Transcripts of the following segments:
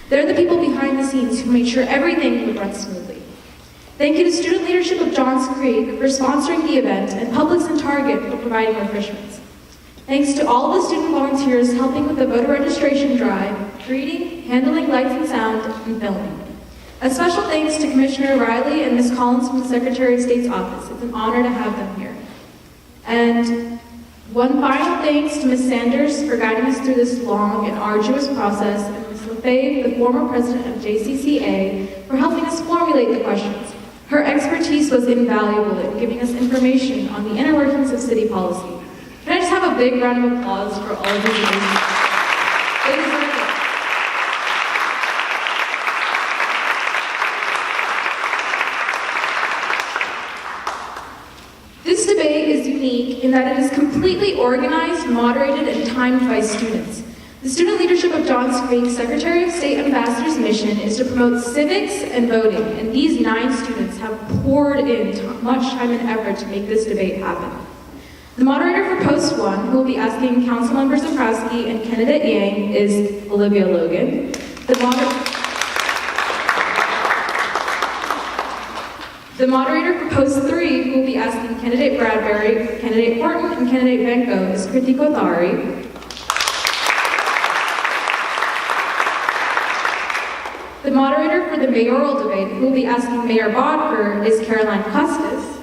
They're the people behind the scenes who made sure everything would run smoothly. Thank you to student leadership of Johns Creek for sponsoring the event and Publix and Target for providing refreshments. Thanks to all the student volunteers helping with the voter registration drive, greeting, handling lights and sound, and filming. A special thanks to Commissioner Riley and Ms. Collins from the Secretary of State's office. It's an honor to have them here. And one final thanks to Ms. Sanders for guiding us through this long and arduous process, and Ms. LaFave, the former president of JCCA, for helping us formulate the questions. Her expertise was invaluable in giving us information on the inner workings of city policy. Can I just have a big round of applause for all of you? They deserve it. This debate is unique in that it is completely organized, moderated, and timed by students. The student leadership of Johns Creek Secretary of State Ambassador's mission is to promote civics and voting, and these 9 students have poured in much time and effort to make this debate happen. The moderator for Post 1, who will be asking Councilmember Zaprowski and candidate Yang, is Olivia Logan. The moderator for Post 3, who will be asking candidate Bradberry, candidate Horton, and candidate Venco, is Kriti Kothari. The moderator for the mayoral debate, who will be asking Mayor Bodker, is Caroline Custis.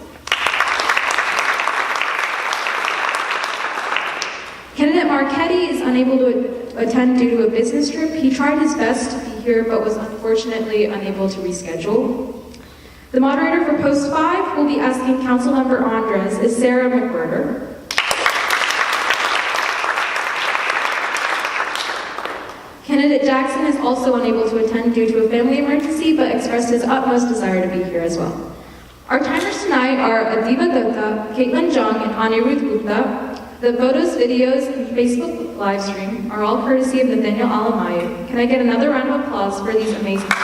Candidate Marchetti is unable to attend due to a business trip. He tried his best to be here, but was unfortunately unable to reschedule. The moderator for Post 5, who will be asking Councilmember Endres, is Sarah McWhirter. Candidate Jackson is also unable to attend due to a family emergency, but expressed his utmost desire to be here as well. Our timers tonight are Adiba Gupta, Caitlin Jung, and Anirudh Gupta. The photos, videos, and Facebook live stream are all courtesy of Nathaniel Alamayu. Can I get another round of applause for these amazing people?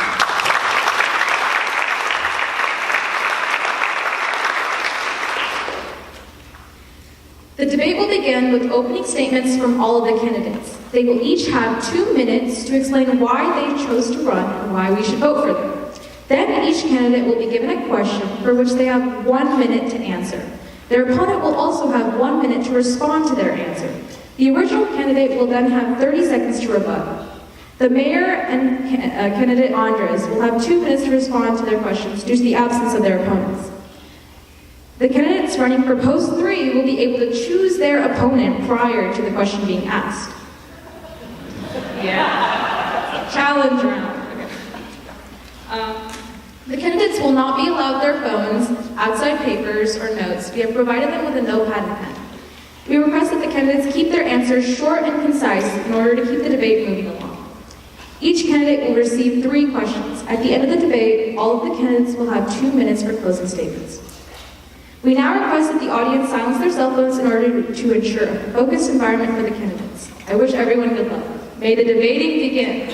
The debate will begin with opening statements from all of the candidates. They will each have 2 minutes to explain why they chose to run and why we should vote for them. Then each candidate will be given a question for which they have 1 minute to answer. Their opponent will also have 1 minute to respond to their answer. The original candidate will then have 30 seconds to rebut. The mayor and candidate Endres will have 2 minutes to respond to their questions due to the absence of their opponents. The candidates running for Post 3 will be able to choose their opponent prior to the question being asked. Yeah. Challenge round. Okay. The candidates will not be allowed their phones, outside papers, or notes. We have provided them with a notepad and pen. We request that the candidates keep their answers short and concise in order to keep the debate moving along. Each candidate will receive 3 questions. At the end of the debate, all of the candidates will have 2 minutes for closing statements. We now request that the audience silence their cell phones in order to ensure a focused environment for the candidates. I wish everyone good luck. May the debating begin.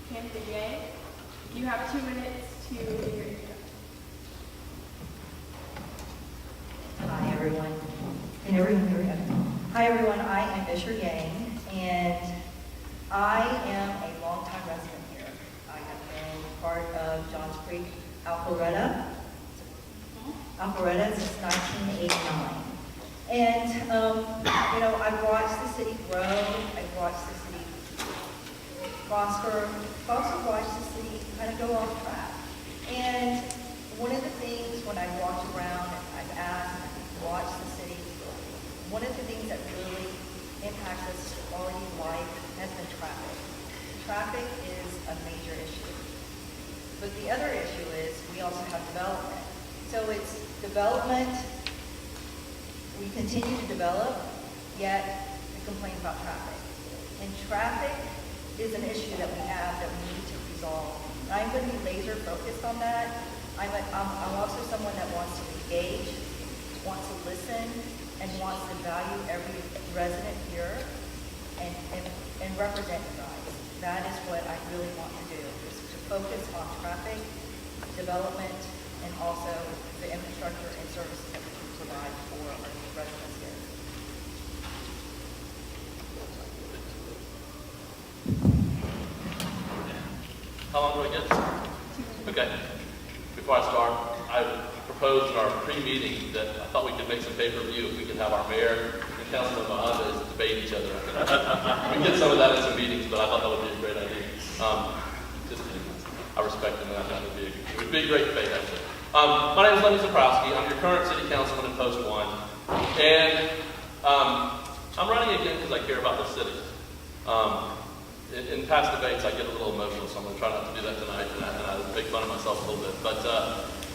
Candidate Yang, you have 2 minutes to do your intro. Hi everyone. Can everyone hear me? Hi everyone, I am Issure Yang, and I am a longtime resident here. I have been part of Johns Creek Alpharetta since 1989. And, I've watched the city grow, I've watched the city prosper, I've also watched the city kind of go off track. And one of the things when I walked around, I've asked, watched the city, one of the things that really impacts us quality of life has been traffic. Traffic is a major issue. But the other issue is we also have development. So it's development, we continue to develop, yet we complain about traffic. And traffic is an issue that we have that we need to resolve. And I'm going to be laser focused on that. I'm also someone that wants to engage, wants to listen, and wants to value every resident here. and represent you guys. That is what I really want to do, is to focus on traffic, development, and also the infrastructure and services that we can provide for our residents here. How long do I get? Okay. Before I start, I proposed in our pre-meeting that I thought we could make some pay-per-view if we could have our mayor and Councilman Mahandas debate each other. We did some of that in some meetings, but I thought that would be a great idea. Just kidding. I respect him, and I thought it would be a great debate, actually. My name is Lenny Zaprowski. I'm your current city councilman in Post 1. And I'm running again because I care about the city. In past debates, I get a little emotional, so I'm going to try not to do that tonight, and I make fun of myself a little bit. But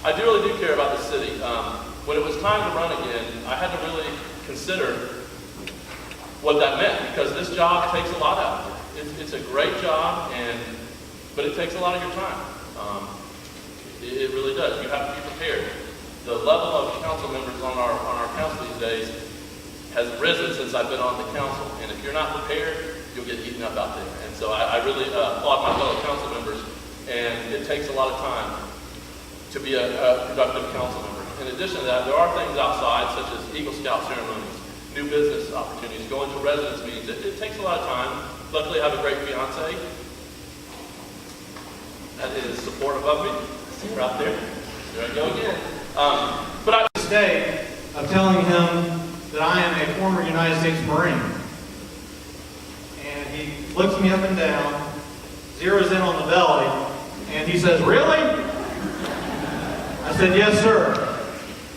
I really do care about the city. When it was time to run again, I had to really consider what that meant, because this job takes a lot out of it. It's a great job, but it takes a lot of your time. It really does. You have to be prepared. The level of council members on our council these days has risen since I've been on the council, and if you're not prepared, you'll get eaten up out there. And so I really applaud my fellow council members, and it takes a lot of time to be a productive council member. In addition to that, there are things outside, such as Eagle Scout ceremonies, new business opportunities, going to residence meetings. It takes a lot of time. Luckily, I have a great fiance that is supportive of me. See her out there. There I go again. This day of telling him that I am a former United States Marine. And he looks me up and down, zeroes in on the belly, and he says, "Really?" I said, "Yes, sir."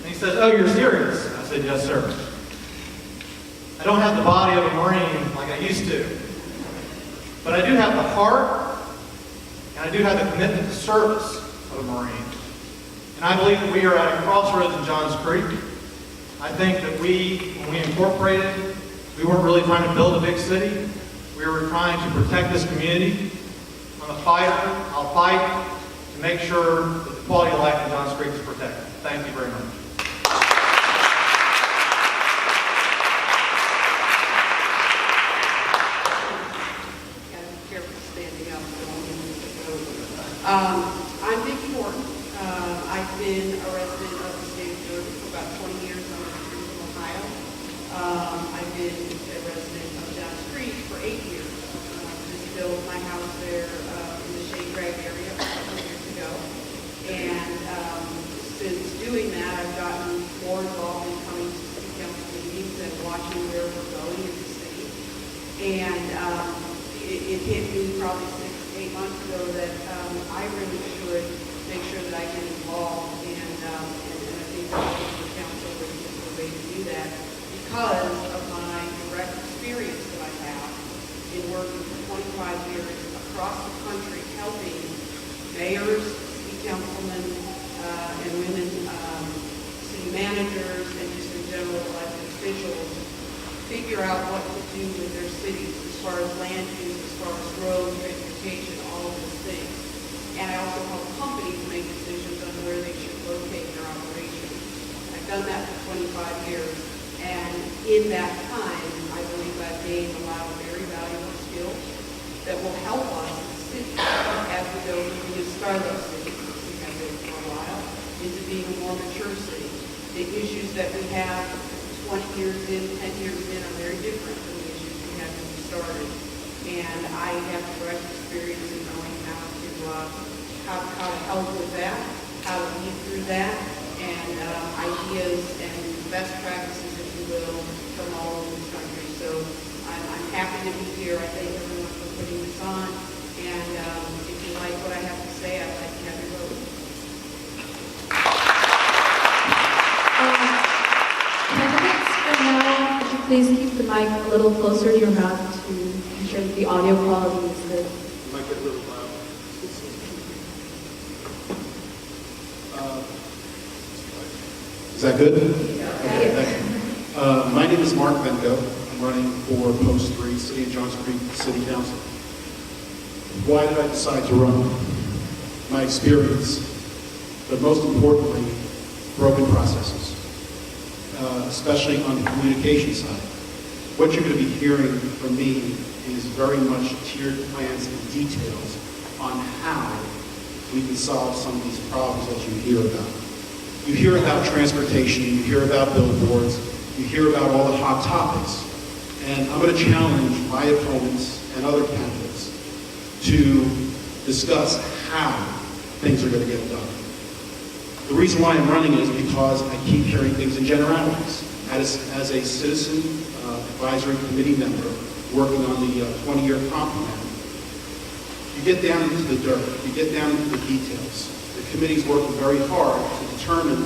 And he says, "Oh, you're serious?" I said, "Yes, sir." I don't have the body of a Marine like I used to, but I do have the heart, and I do have the commitment to service of a Marine. And I believe that we are at a crossroads in Johns Creek. I think that when we incorporated, we weren't really trying to build a big city. We were trying to protect this community. I'm a fighter. I'll fight to make sure that the quality of life in Johns Creek is protected. Thank you very much. I'm Vicki Horton. I've been a resident of the state of Georgia for about 20 years. I'm from Ohio. I've been a resident of Johns Creek for 8 years. Just built my house there in the Shade Crag area a couple of years ago. And since doing that, I've gotten more involved in coming to city council meetings and watching where we're going in the city. And it hit me probably 6-8 months ago that I really should make sure that I get involved, and I think that the council is a way to do that because of my direct experience that I have in working for 25 years across the country, helping mayors, city councilmen, and women, city managers, and just in general elected officials figure out what to do with their cities as far as land use, as far as roads, transportation, all of those things. And I also help companies make decisions on where they should locate their operations. I've done that for 25 years, and in that time, I believe I've gained a lot of very valuable skills that will help us as a city as we go from being a startup city, which we have been for a while, into being a more mature city. The issues that we have 20 years in, 10 years in are very different than the issues we had when we started. And I have direct experience in knowing how to help with that, how to lead through that, and ideas and best practices, if you will, from all over the country. So I'm happy to be here. I thank everyone for putting this on. And if you like what I have to say, I'd like to have your vote. Candidates, for now, could you please keep the mic a little closer to your mouth to ensure that the audio quality is good? Might get a little loud. Is that good? Okay, thank you. My name is Mark Venco. I'm running for Post 3, City of Johns Creek City Council. Why did I decide to run? My experience, but most importantly, broken processes, especially on the communication side. what you're going to be hearing from me is very much tiered plans and details on how we can solve some of these problems that you hear about. You hear about transportation, you hear about billboards, you hear about all the hot topics. And I'm going to challenge my opponents and other candidates to discuss how things are going to get done. The reason why I'm running is because I keep hearing things in generalities. As a citizen advisory committee member working on the 20-year comp plan, you get down into the dirt, you get down into the details. The committee's working very hard to determine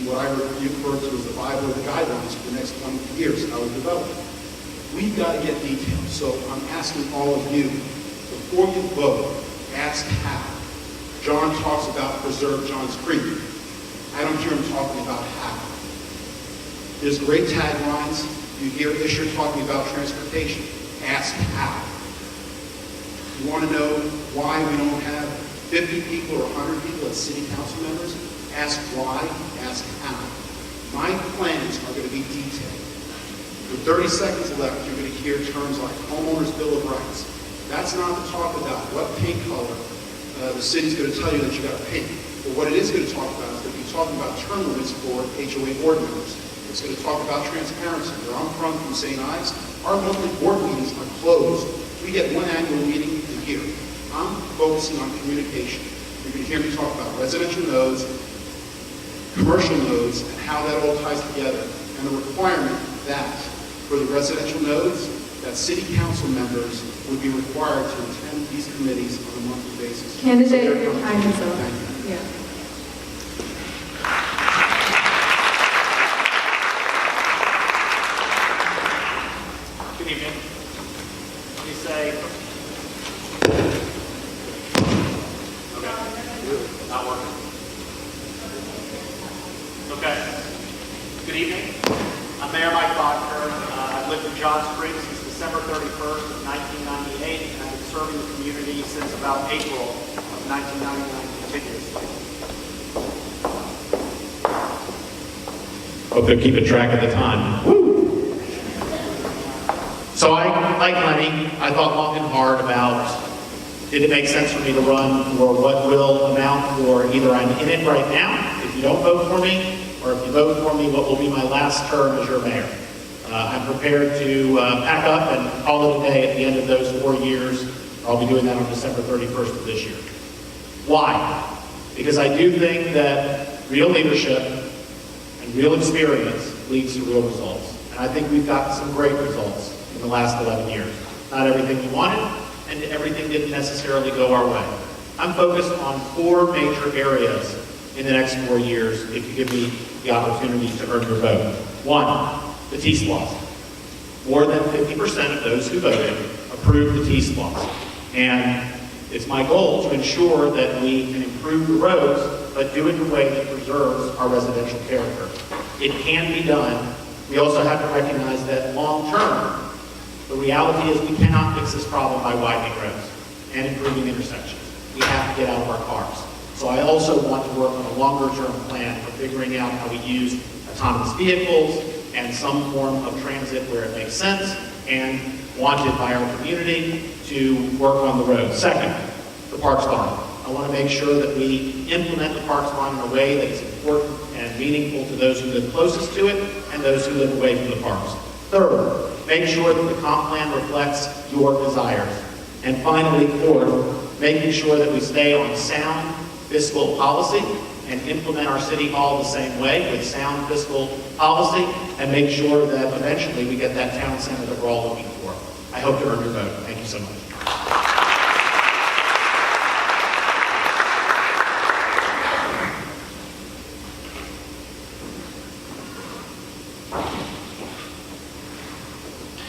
what I refer to as the Bible or the guidelines for the next 20 years, how we develop it. We've got to get details, so I'm asking all of you, before you vote, ask how. John talks about preserve Johns Creek. I don't hear him talking about how. There's great taglines. You hear Issure talking about transportation. Ask how. You want to know why we don't have 50 people or 100 people as city council members? Ask why, ask how. My plans are going to be detailed. With 30 seconds left, you're going to hear terms like homeowners' bill of rights. That's not to talk about what paint color the city's going to tell you that you got to paint. But what it is going to talk about is going to be talking about term limits for HOA board members. It's going to talk about transparency. Where I'm from St. Ives, our monthly board meetings are closed. We get one annual meeting a year. I'm focusing on communication. You're going to hear me talk about residential nodes, commercial nodes, and how that all ties together, and the requirement that for the residential nodes, that city council members would be required to attend these committees on a monthly basis. Candidate, your time is up. Thank you. Yeah. Good evening. Let me say. Okay. Not working. Okay. Good evening. I'm Mayor Mike Bodker. I've lived in Johns Creek since December 31st of 1998, and I've been serving the community since about April of 1999 continuously. Hope they're keeping track of the time. Woo! So like Lenny, I thought long and hard about, did it make sense for me to run for what will amount for either I'm in it right now, if you don't vote for me, or if you vote for me, what will be my last term as your mayor. I'm prepared to pack up and call it a day at the end of those 4 years. I'll be doing that on December 31st of this year. Why? Because I do think that real leadership and real experience leads to real results. And I think we've gotten some great results in the last 11 years. Not everything we wanted, and everything didn't necessarily go our way. I'm focused on 4 major areas in the next 4 years if you give me the opportunity to earn your vote. 1, the T-Splosh. More than 50% of those who voted approved the T-Splosh. And it's my goal to ensure that we can improve the roads, but do it in a way that preserves our residential character. It can be done. We also have to recognize that long term, the reality is we cannot fix this problem by widening roads and improving intersections. We have to get out of our cars. So I also want to work on a longer-term plan for figuring out how we use autonomous vehicles and some form of transit where it makes sense and wanted by our community to work on the road. Second, the Parks Bond. I want to make sure that we implement the Parks Bond in a way that is important and meaningful to those who live closest to it and those who live away from the parks. Third, make sure that the comp plan reflects your desires. And finally, fourth, making sure that we stay on sound fiscal policy and implement our city hall the same way with sound fiscal policy and make sure that eventually we get that town center that we're all looking for. I hope to earn your vote. Thank you so much.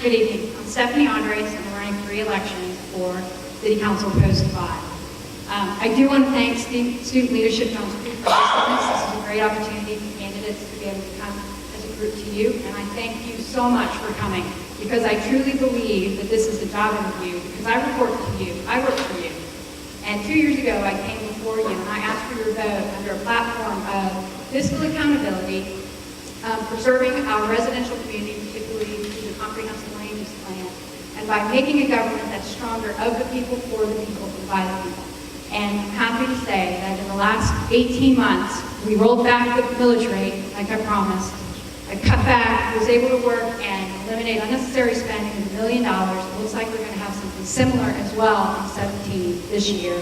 Good evening. I'm Stephanie Endres, and I'm running for re-election for City Council Post 5. I do want to thank Student Leadership Johns Creek for hosting this. This is a great opportunity for candidates to be able to come as a group to you, and I thank you so much for coming, because I truly believe that this is a job interview, because I report to you, I work for you. And 2 years ago, I came before you, and I asked for your vote under a platform of fiscal accountability, preserving our residential community, particularly to the comprehensive land use plan, and by making a government that's stronger of the people, for the people, and by the people. And I'm happy to say that in the last 18 months, we rolled back the millage rate, like I promised. I cut back, was able to work and eliminate unnecessary spending of $1 million. It looks like we're going to have something similar as well in 17 this year.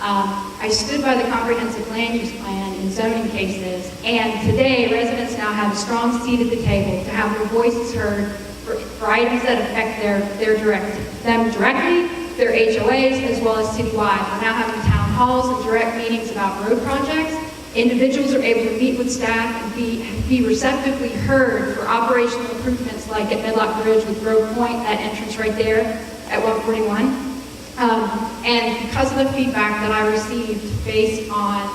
I stood by the comprehensive land use plan in zoning cases, and today residents now have a strong seat at the table to have their voices heard for items that affect them directly, their HOAs, as well as citywide. We're now having town halls and direct meetings about road projects. Individuals are able to meet with staff and be receptively heard for operational improvements like at Medlock Bridge with Grove Point, that entrance right there at 141. And because of the feedback that I received based on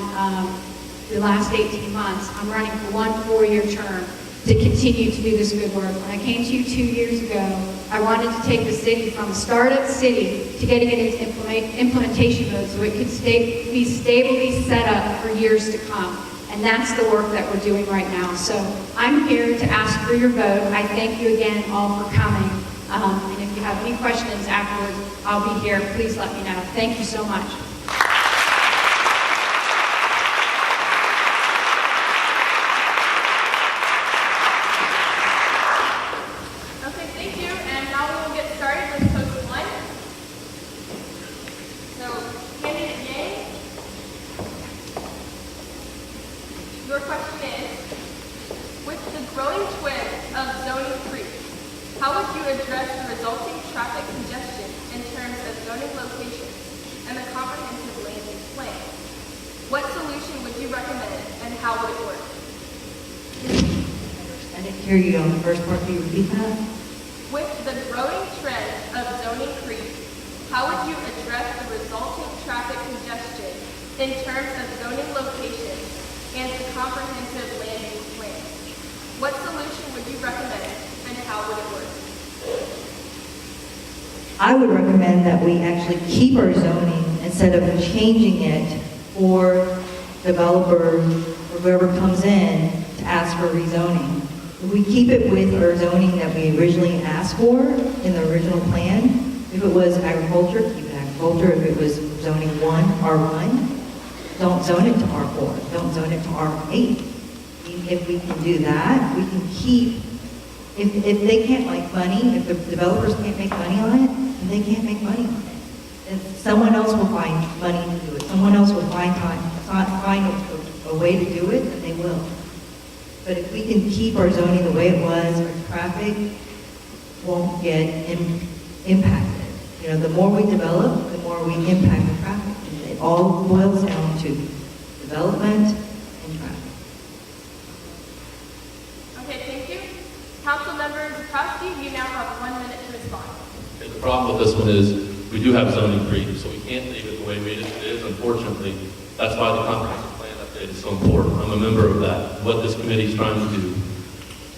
the last 18 months, I'm running for one 4-year term to continue to do this good work. When I came to you 2 years ago, I wanted to take the city from a startup city to getting it into implementation mode so it could be stably set up for years to come. And that's the work that we're doing right now. So I'm here to ask for your vote. I thank you again all for coming. And if you have any questions afterwards, I'll be here. Please let me know. Thank you so much. Okay, thank you. And now we will get started with post 1. So, candidate Yang, your question is, with the growing trend of zoning creep, how would you address the resulting traffic congestion in terms of zoning locations and the comprehensive land use plan? What solution would you recommend and how would it work? I didn't hear you on the first part. Can you repeat that? With the growing trend of zoning creep, how would you address the resulting traffic congestion in terms of zoning locations and the comprehensive land use plan? What solution would you recommend and how would it work? I would recommend that we actually keep our zoning instead of changing it for developers or whoever comes in to ask for rezoning. If we keep it with our zoning that we originally asked for in the original plan, if it was agriculture, keep it agriculture. If it was zoning 1, R1, don't zone it to R4. Don't zone it to R8. If we can do that, we can keep. If they can't make money, if the developers can't make money on it, then they can't make money on it. If someone else will find money to do it, someone else will find a way to do it, then they will. But if we can keep our zoning the way it was, our traffic won't get impacted. You know, the more we develop, the more we impact the traffic. And it all boils down to development and traffic. Okay, thank you. Councilmember Zaprowski, you now have 1 minute to respond. Okay, the problem with this one is we do have zoning creep, so we can't leave it the way it is, unfortunately. That's why the comprehensive plan update is so important. I'm a member of that. What this committee is trying to do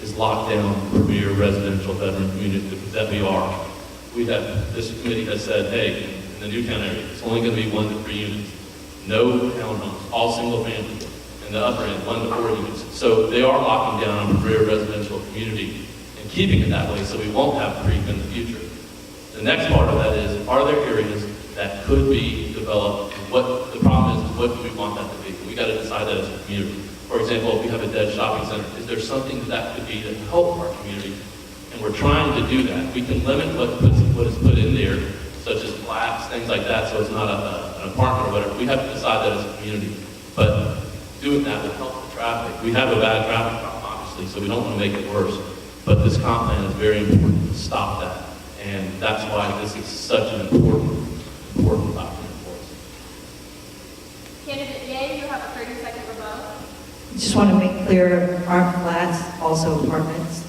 is lock down premier residential veteran community that we are. This committee has said, hey, in the Newtown area, it's only going to be 1 to 3 units. No townhomes, all single family. In the upper end, 1 to 4 units. So they are locking down a premier residential community and keeping it that way so we won't have creep in the future. The next part of that is, are there areas that could be developed? What the problem is what do we want that to be? We got to decide that as a community. For example, if we have a dead shopping center, is there something that could be to help our community? And we're trying to do that. We can limit what is put in there, such as flats, things like that, so it's not an apartment or whatever. We have to decide that as a community. But doing that will help the traffic. We have a bad traffic problem, obviously, so we don't want to make it worse. But this comp plan is very important to stop that. And that's why this is such an important document for us. Candidate Yang, you have a 30-second rebuttal. Just want to make clear, aren't flats also apartments?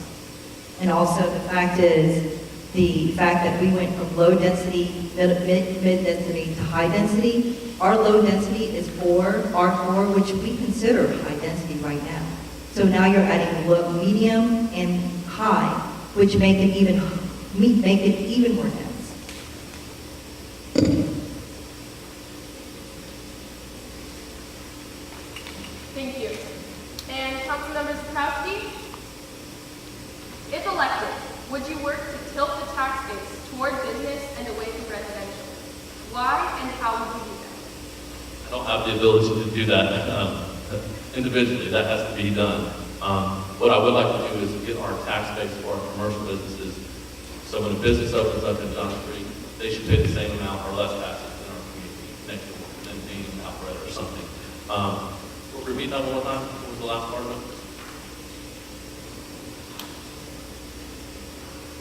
And also the fact that we went from low density, mid density to high density. Our low density is R4, which we consider high density right now. So now you're adding low, medium, and high, which make it even more dense. Thank you. And Councilmember Zaprowski, if elected, would you work to tilt the tax base toward business and away from residential? Why and how would you do that? I don't have the ability to do that individually. That has to be done. What I would like to do is get our tax base for our commercial businesses. So when a business opens up in John Street, they should pay the same amount or less taxes in our community next door than being in Alpharetta or something. Repeat that one more time. What was the last part of it?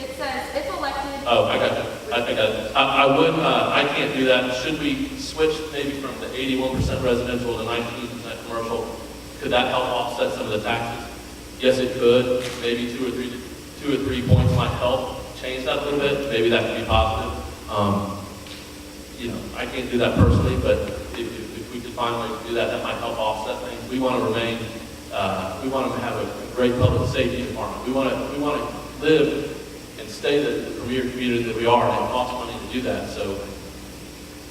It says, if elected. Oh, I got it. I got it. I can't do that. Should we switch maybe from the 81% residential to 19% commercial? Could that help offset some of the taxes? Yes, it could. Maybe two or three points might help change that a little bit. Maybe that could be positive. I can't do that personally, but if we could find a way to do that, that might help offset things. We want to remain. We want to have a great public safety department. We want to live and stay the premier community that we are, and it costs money to do that. So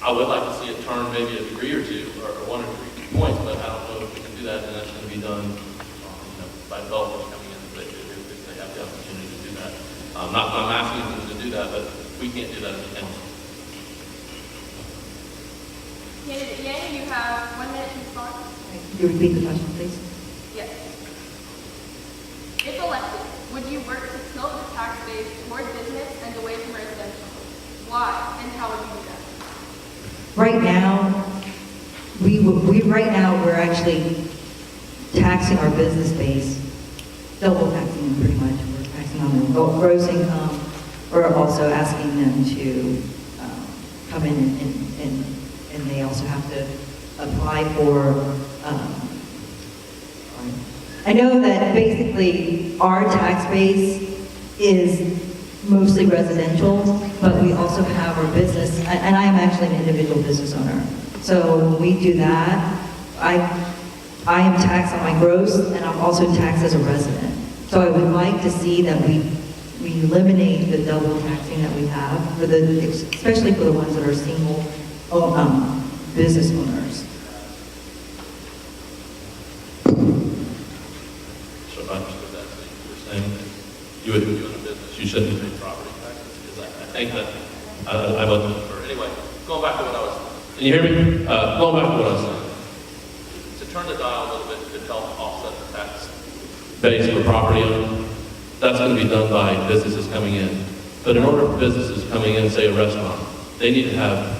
I would like to see it turn maybe a degree or two, or 1 or 3 points, but I don't know if we can do that, and that's going to be done by developers coming in if they have the opportunity to do that. I'm asking them to do that, but we can't do that as a council. Candidate Yang, you have 1 minute to respond. Could you repeat the question, please? Yes. If elected, would you work to tilt the tax base toward business and away from residential? Why and how would you do that? Right now, we're actually taxing our business base, double taxing them pretty much. We're taxing on their gross income. We're also asking them to come in and they also have to apply for, I know that basically our tax base is mostly residential, but we also have our business, and I am actually an individual business owner. So when we do that, I am taxed on my gross, and I'm also taxed as a resident. So I would like to see that we eliminate the double taxing that we have, especially for the ones that are single business owners. So if I understood that, so you were saying that you would do in a business, you shouldn't pay property taxes, because I think that I wasn't sure. Anyway, going back to what I was, can you hear me? Going back to what I was saying. To turn the dial a little bit could help offset the tax base for property owners. That's going to be done by businesses coming in. But in order for businesses coming in, say a restaurant, they need to have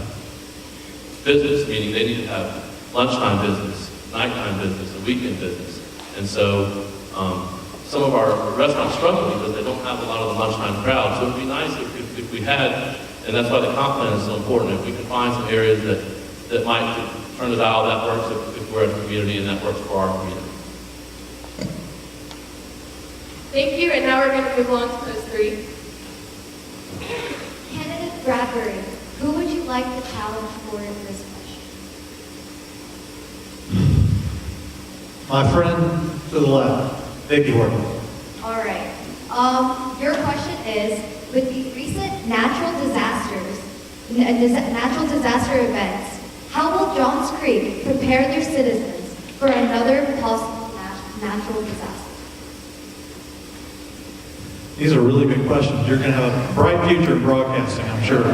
business, meaning they need to have lunchtime business, nighttime business, and weekend business. And so some of our restaurants struggle because they don't have a lot of the lunchtime crowd. So it would be nice if we had, and that's why the comp plan is so important, if we can find some areas that might turn the dial that works if we're in a community and that works for our community. Thank you, and now we're going to move on to post 3. Candidate Bradberry, who would you like to challenge for this question? My friend to the left, Vicki Horton. All right. Your question is, with the recent natural disaster events, how will Johns Creek prepare their citizens for another possible natural disaster? These are really good questions. You're going to have a bright future in broadcasting, I'm sure.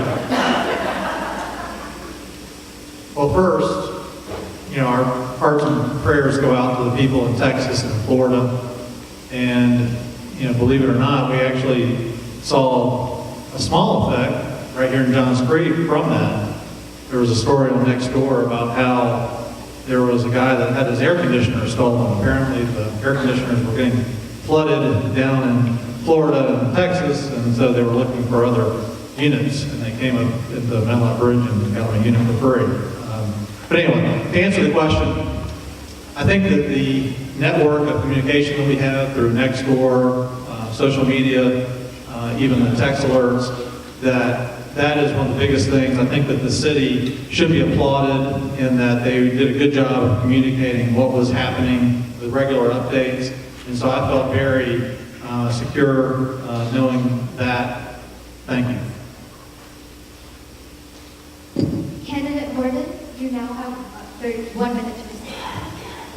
Well, first, our hearts and prayers go out to the people in Texas and Florida. And, believe it or not, we actually saw a small effect right here in Johns Creek from that. There was a story on Nextdoor about how there was a guy that had his air conditioner stolen. Apparently, the air conditioners were getting flooded down in Florida and Texas, and so they were looking for other units, and they came up at the Matlock Bridge and got a unit for free. But anyway, to answer the question, I think that the network of communication that we have through Nextdoor, social media, even the text alerts, that is one of the biggest things. I think that the city should be applauded in that they did a good job of communicating what was happening, the regular updates, and so I felt very secure knowing that. Thank you. Candidate Horton, you now have 1 minute to respond.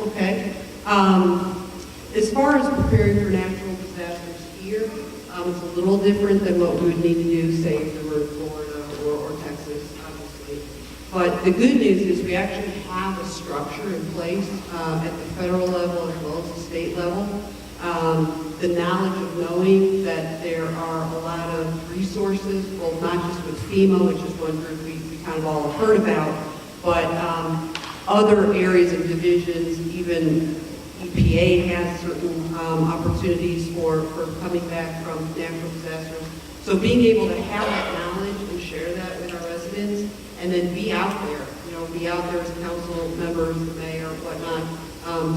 Okay. As far as preparing for natural disasters here, It's a little different than what we would need to do, say, if we were in Florida or Texas, obviously. But the good news is we actually have a structure in place at the federal level as well as the state level. The knowledge of knowing that there are a lot of resources, well, not just with FEMA, which is one group we kind of all have heard about, but other areas of divisions, even EPA has certain opportunities for coming back from natural disasters. So being able to have that knowledge and share that with our residents, and then be out there, be out there as council members, the mayor, whatnot,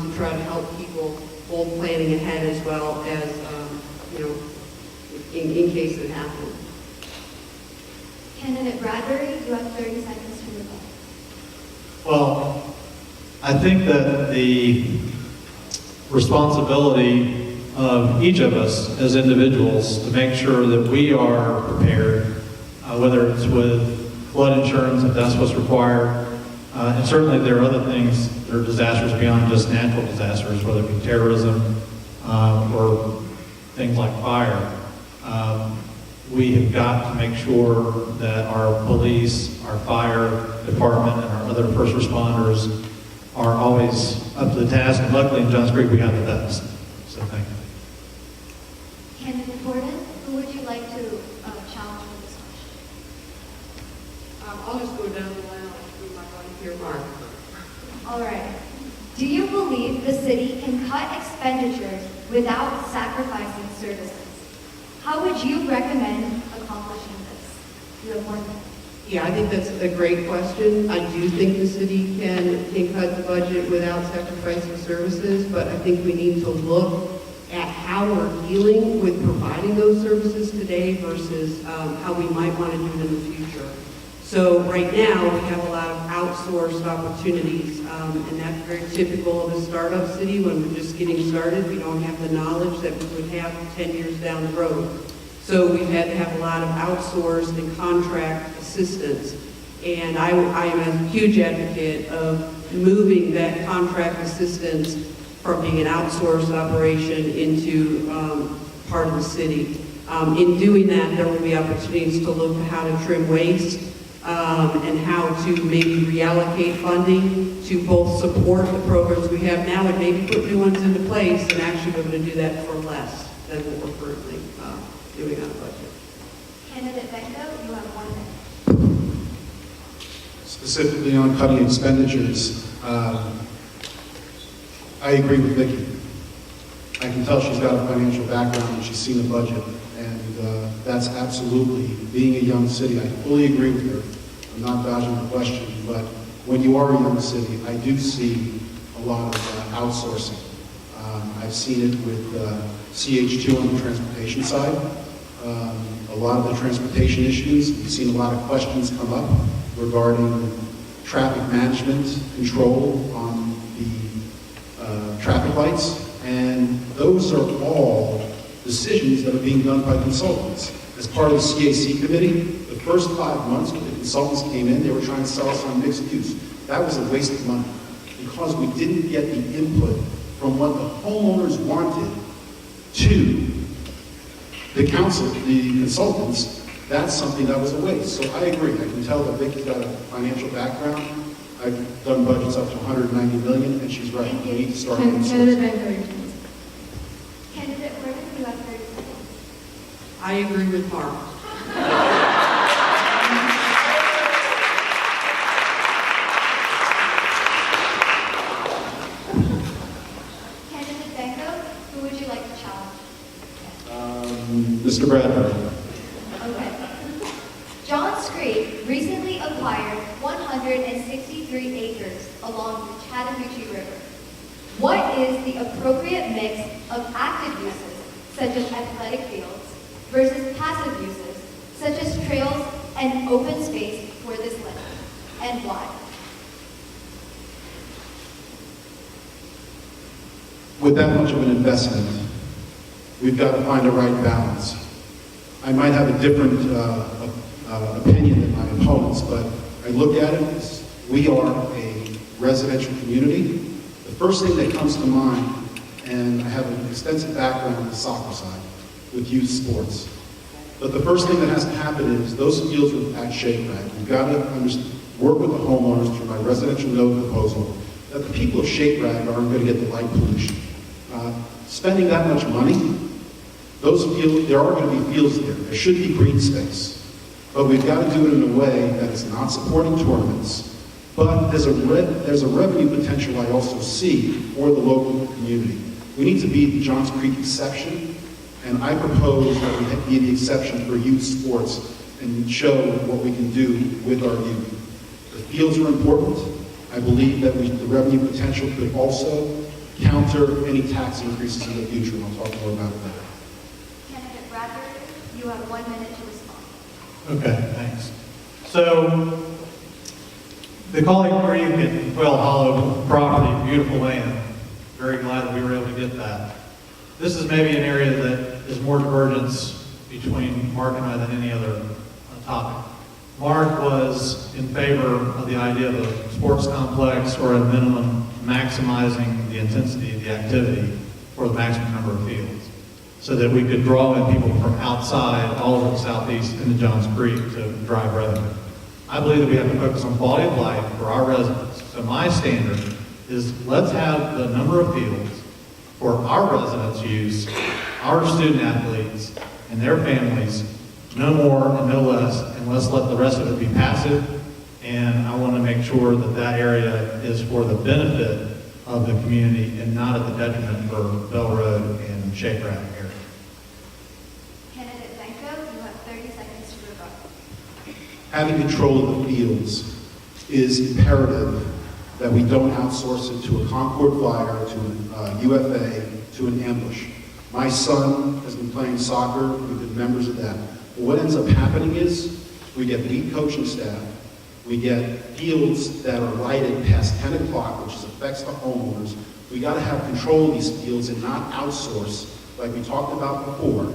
to try to help people both planning ahead as well as, in case it happens. Candidate Bradberry, you have 30 seconds to rebut. Well, I think that the responsibility of each of us as individuals to make sure that we are prepared, whether it's with flood insurance, if that's what's required, and certainly there are other things, there are disasters beyond just natural disasters, whether it be terrorism or things like fire. We have got to make sure that our police, our fire department, and our other first responders are always up to the task, and luckily in Johns Creek we have the best. So thank you. Candidate Horton, who would you like to challenge with this question? I'll just go down the line through my right here, Mark. All right. Do you believe the city can cut expenditures without sacrificing services? How would you recommend accomplishing this? You have 1 minute. Yeah, I think that's a great question. I do think the city can cut the budget without sacrificing services, but I think we need to look at how we're dealing with providing those services today versus how we might want to do it in the future. So right now, we have a lot of outsourced opportunities, and that's very typical of a startup city. When we're just getting started, we don't have the knowledge that we would have 10 years down the road. So we've had to have a lot of outsourced and contract assistance. And I am a huge advocate of moving that contract assistance from being an outsourced operation into part of the city. In doing that, there will be opportunities to look at how to trim waste and how to maybe reallocate funding to both support the programs we have now and maybe put new ones into place and actually be able to do that for less than what we're currently doing on a budget. Candidate Venco, you have 1 minute. Specifically on cutting expenditures, I agree with Vicki. I can tell she's got a financial background and she's seen the budget, and that's absolutely, being a young city, I fully agree with her. I'm not dodging the question, but when you are a young city, I do see a lot of outsourcing. I've seen it with CH2 on the transportation side. A lot of the transportation issues, we've seen a lot of questions come up regarding traffic management control on the traffic lights, and those are all decisions that are being done by consultants. As part of the CAC committee, the first 5 months when the consultants came in, they were trying to sell us on mixed use. That was a waste of money because we didn't get the input from what the homeowners wanted to the council, the consultants. That's something that was a waste. So I agree. I can tell that Vicki's got a financial background. I've done budgets up to 190 million, and she's right. We need to start. Candidate Venco, Candidate Horton, you have 30 seconds. I agree with Mark. Candidate Venco, who would you like to challenge? Mr. Bradberry. Okay. Johns Creek recently acquired 163 acres along the Chattahoochee River. What is the appropriate mix of active uses, such as athletic fields, versus passive uses, such as trails and open space for this land, and why? With that much of an investment, we've got to find the right balance. I might have a different opinion than my opponents, but I look at it as we are a residential community. The first thing that comes to mind, and I have an extensive background on the soccer side, with youth sports. But the first thing that has to happen is those fields are at Shake Rag. You've got to work with the homeowners through my residential node proposal that the people of Shake Rag aren't going to get the light pollution. Spending that much money, those fields, there are going to be fields there. There should be green space. But we've got to do it in a way that is not supporting tournaments. But there's a revenue potential I also see for the local community. We need to be the Johns Creek exception, and I propose that we be the exception for youth sports and show what we can do with our youth. The fields are important. I believe that the revenue potential could also counter any tax increases in the future, and I'll talk more about it later. Candidate Bradberry, you have 1 minute to respond. Okay, thanks. So, the Collie Creek and Quail Hollow property, beautiful land. Very glad that we were able to get that. This is maybe an area that is more divergence between Mark and I than any other topic. Mark was in favor of the idea of a sports complex or at a minimum maximizing the intensity of the activity for the maximum number of fields so that we could draw in people from outside all over the southeast into Johns Creek to drive revenue. I believe that we have to focus on quality of life for our residents. So my standard is let's have the number of fields for our residents' use, our student athletes and their families, no more and no less, and let's let the rest of it be passive. And I want to make sure that that area is for the benefit of the community and not at the detriment for Bell Road and Shake Rag area. Candidate Venco, you have 30 seconds to rebut. Having control of the fields is imperative that we don't outsource it to a Concord Flyer, to a UFA, to an ambush. My son has been playing soccer, we've been members of that. But what ends up happening is we get weak coaching staff, we get fields that are lighted past 10 o'clock, which affects the homeowners. We got to have control of these fields and not outsource like we talked about before.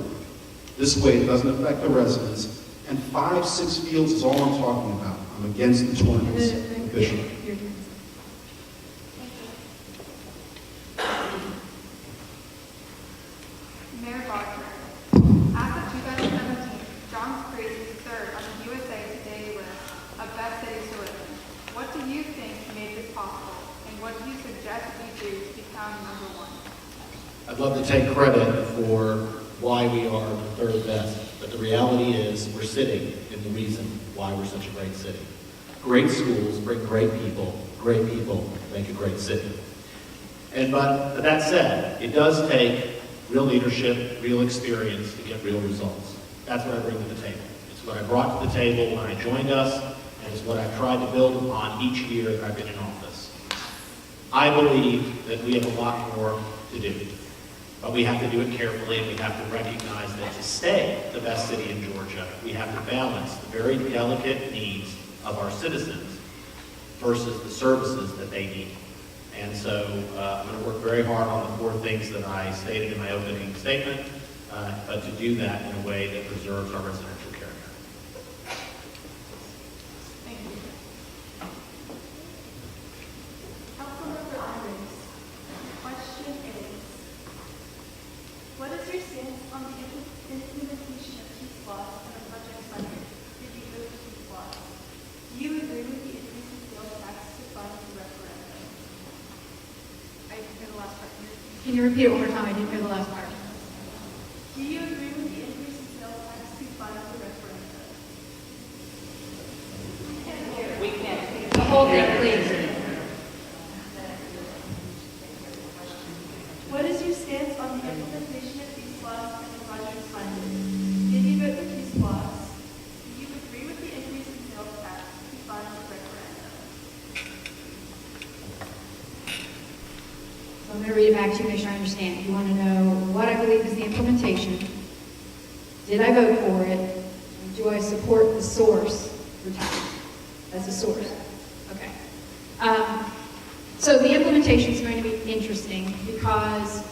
This way it doesn't affect the residents. And 5, 6 fields is all I'm talking about. I'm against the tournaments officially. Mayor Bodker, as of 2017, Johns Creek is third on the USA Today list of best cities to live in. What do you think made this possible, and what do you suggest we do to become number one? I'd love to take credit for why we are the third best, but the reality is we're sitting in the reason why we're such a great city. Great schools bring great people make a great city. But that said, it does take real leadership, real experience to get real results. That's what I bring to the table. It's what I brought to the table when I joined us, and it's what I've tried to build upon each year that I've been in office. I believe that we have a lot more to do, but we have to do it carefully, and we have to recognize that to stay the best city in Georgia, we have to balance the very delicate needs of our citizens versus the services that they need. And so I'm going to work very hard on the 4 things that I stated in my opening statement, but to do that in a way that preserves our residential character. Thank you. Councilmember Endres, the question is, what is your stance on the implementation of Peace Laws and the project funding? Did you vote for Peace Laws? Do you agree with the increase in sales tax to fund the referendum? I didn't hear the last part. Can you repeat it one more time? I didn't hear the last part. Do you agree with the increase in sales tax to fund the referendum? We can. The whole thing, please. What is your stance on the implementation of these laws and the project funding? Did you vote for these laws? Do you agree with the increase in sales tax to fund the referendum? So I'm going to read it back to you, make sure I understand. You want to know what I believe is the implementation. Did I vote for it? And do I support the source for tax? That's the source. Okay. So the implementation is going to be interesting because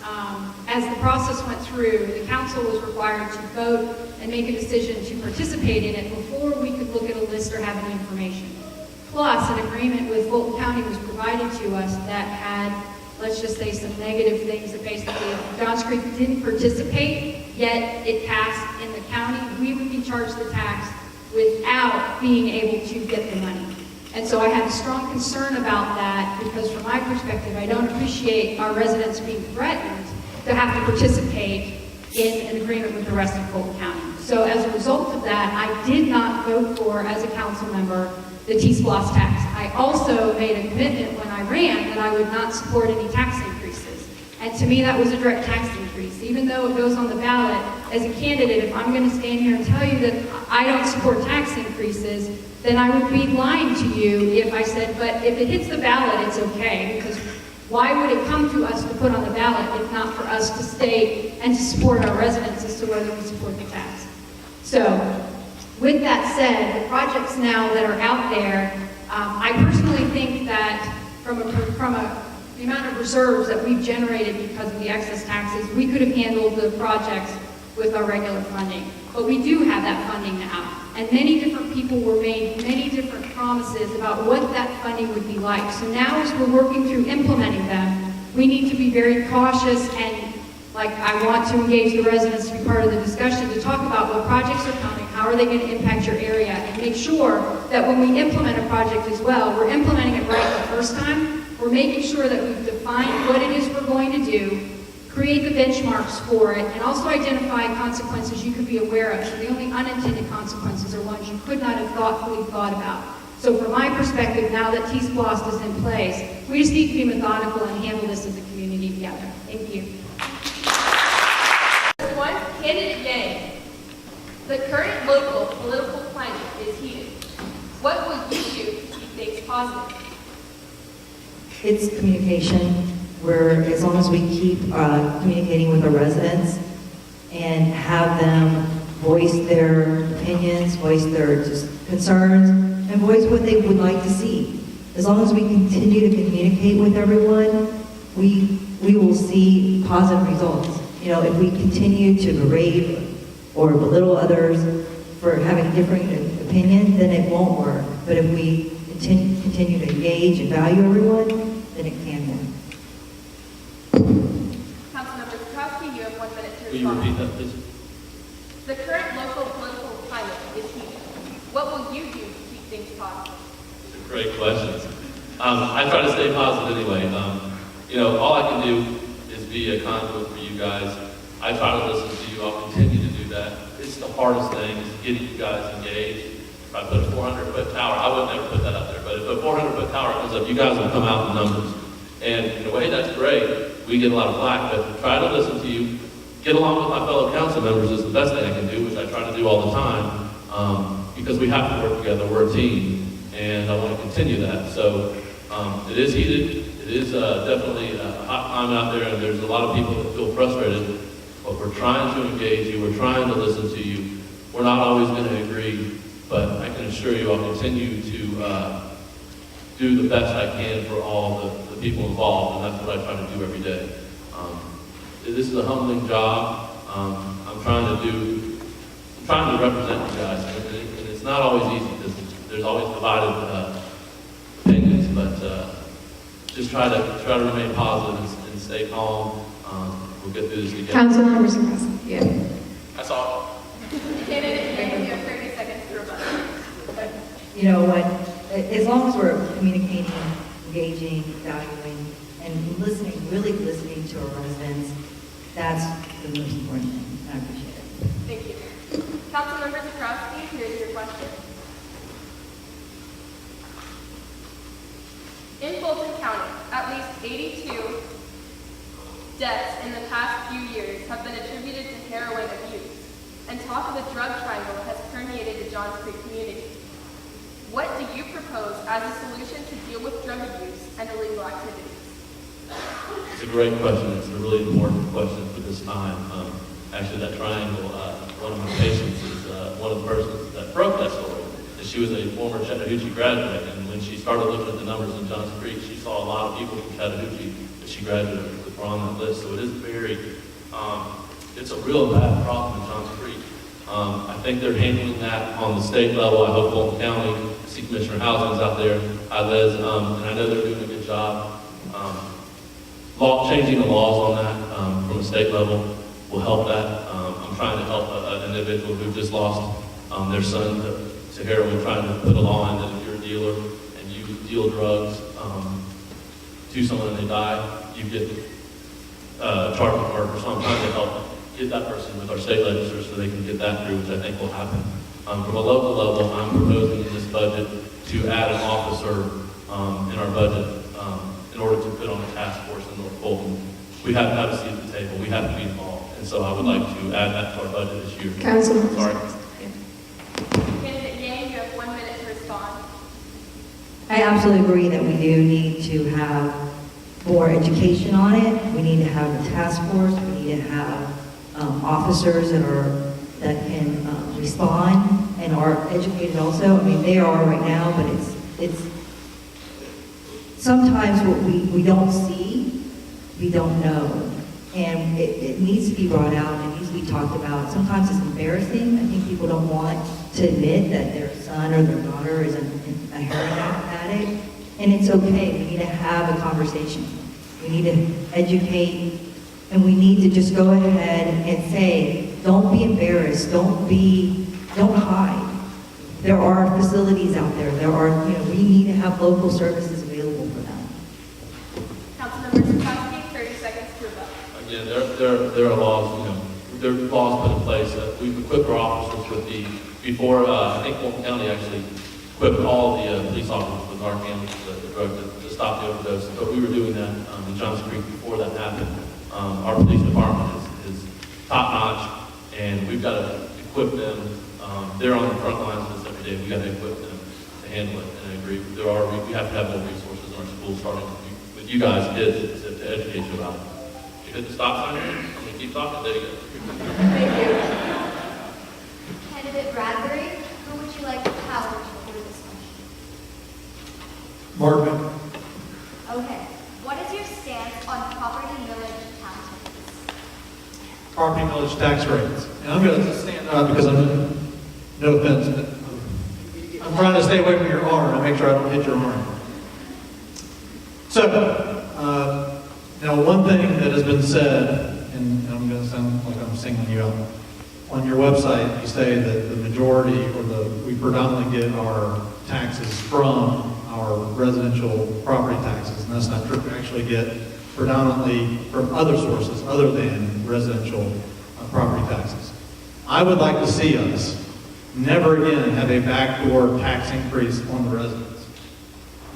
as the process went through, the council was required to vote and make a decision to participate in it before we could look at a list or have any information. Plus, an agreement with Fulton County was provided to us that had, let's just say, some negative things that basically, if Johns Creek didn't participate, get it passed in the county, we would be charged the tax without being able to get the money. And so I have a strong concern about that because from my perspective, I don't appreciate our residents being threatened to have to participate in an agreement with the rest of Fulton County. So as a result of that, I did not vote for, as a council member, the T-SPLOST tax. I also made a commitment when I ran that I would not support any tax increases. And to me, that was a direct tax increase. Even though it goes on the ballot, as a candidate, if I'm going to stand here and tell you that I don't support tax increases, then I would be lying to you if I said, but if it hits the ballot, it's okay. Because why would it come to us to put on the ballot if not for us to state and to support our residents as to whether we support the tax? So, with that said, the projects now that are out there, I personally think that from the amount of reserves that we've generated because of the excess taxes, we could have handled the projects with our regular funding. But we do have that funding now. And many different people were made many different promises about what that funding would be like. So now as we're working through implementing them, we need to be very cautious and I want to engage the residents to be part of the discussion to talk about what projects are coming, how are they going to impact your area, and make sure that when we implement a project as well, we're implementing it right the first time. We're making sure that we've defined what it is we're going to do, create the benchmarks for it, and also identify consequences you could be aware of. So the only unintended consequences are ones you could not have thoughtfully thought about. So from my perspective, now that T-SPLOST is in place, we just need to be methodical and handle this as a community together. Thank you. One, Candidate Yang. The current local political climate is heated. What will you do to keep things positive? It's communication, where as long as we keep communicating with our residents and have them voice their opinions, voice their concerns, and voice what they would like to see. As long as we continue to communicate with everyone, we will see positive results. You know, if we continue to berate or belittle others for having different opinions, then it won't work. But if we continue to engage and value everyone, then it can work. Councilmember Zaprowski, you have 1 minute to respond. Will you repeat that, please? The current local political climate is heated. What will you do to keep things positive? Great questions. I try to stay positive anyway. All I can do is be a conduit for you guys. I try to listen to you. I'll continue to do that. It's the hardest thing is getting you guys engaged. If I put a 400-foot tower, I would never put that up there, but if a 400-foot tower comes up, you guys will come out in numbers. And in a way, that's great. We get a lot of flack, but try to listen to you. Get along with my fellow council members is the best thing I can do, which I try to do all the time, because we have to work together. We're a team, and I want to continue that. So it is heated. It is definitely a hot time out there, and there's a lot of people that feel frustrated, but we're trying to engage you. We're trying to listen to you. We're not always going to agree, but I can assure you I'll continue to do the best I can for all the people involved, and that's what I try to do every day. This is a humbling job. I'm trying to represent you guys, and it's not always easy because there's always divided opinions, but just try to remain positive and stay calm. We'll get through this together. Councilmember Zaprowski. Yeah. That's all. Candidate Yang, you have 30 seconds to rebut. You know what? As long as we're communicating, engaging, valuing, and listening, really listening to our residents, that's the most important thing. I appreciate it. Thank you. Councilmember Zaprowski, here's your question. In Fulton County, at least 82 deaths in the past few years have been attributed to heroin abuse, and talk of a drug triangle has permeated the Johns Creek community. What do you propose as a solution to deal with drug abuse and illegal activities? It's a great question. It's a really important question for this time. Actually, that triangle, one of my patients is one of the persons that broke that story. And she was a former Chattahoochee graduate, and when she started looking at the numbers in Johns Creek, she saw a lot of people from Chattahoochee that she graduated with were on that list. So it is it's a real bad problem in Johns Creek. I think they're handling that on the state level. I hope Fulton County, I see Commissioner Housing's out there, and I know they're doing a good job. Changing the laws on that from the state level will help that. I'm trying to help an individual who just lost their son to heroin, trying to put a law in that if you're a dealer and you deal drugs to someone and they die, you get charged with murder. So I'm trying to help get that person with our state legislature so they can get that through, which I think will happen. From a local level, I'm proposing in this budget to add an officer in our budget in order to put on a task force in North Fulton. We have to have a seat at the table. We have to be involved. And so I would like to add that to our budget this year. Councilman. Sorry. Candidate Yang, you have 1 minute to respond. I absolutely agree that we do need to have more education on it. We need to have a task force. We need to have officers that can respond and are educated also. I mean, they are right now, but it's sometimes what we don't see, we don't know. And it needs to be brought out, it needs to be talked about. Sometimes it's embarrassing. I think people don't want to admit that their son or their daughter is a heroin addict. And it's okay. We need to have a conversation. We need to educate, and we need to just go ahead and say, don't be embarrassed. Don't hide. There are facilities out there. We need to have local services available for them. Councilmember Zaprowski, 30 seconds to rebut. Again, there are laws, there are laws put in place that we've equipped our officers with before, I think Fulton County actually equipped all the police officers with Narcan, the drug to stop the overdose. But we were doing that in Johns Creek before that happened. Our police department is top notch, and we've got to equip them. They're on the front lines of this every day. We've got to equip them to handle it. And I agree, we have to have more resources in our schools, starting with you guys, kids, to educate you about it. You hit the stop sign here? I'm going to keep talking. There you go. Thank you. Candidate Bradberry, who would you like to challenge for this question? Marvin. Okay. What is your stance on property millage tax rates? Property millage tax rates. And I'm going to stand up because no offense, but I'm trying to stay away from your arm and make sure I don't hit your arm. So, now one thing that has been said, and I'm going to sound like I'm singling you out, on your website you say that the majority, we predominantly get our taxes from our residential property taxes, and that's not true. We actually get predominantly from other sources other than residential property taxes. I would like to see us never again have a backdoor tax increase on the residents.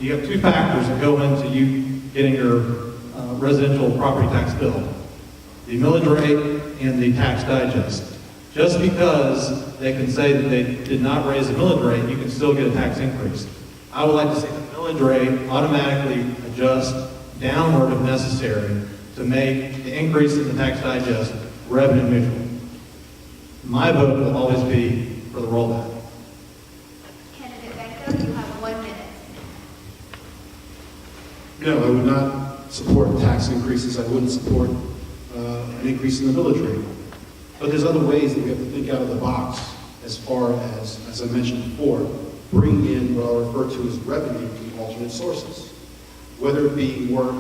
You have two factors that go into you getting your residential property tax bill: the millage rate and the tax digest. Just because they can say that they did not raise the millage rate, you can still get a tax increase. I would like to see the millage rate automatically adjust downward if necessary to make the increase in the tax digest revenue neutral. My vote will always be for the rollback. Candidate Venco, you have 1 minute. No, I would not support tax increases. I wouldn't support an increase in the millage rate. But there's other ways that we have to think out of the box as far as I mentioned before, bring in what I'll refer to as revenue from alternate sources. Whether it be more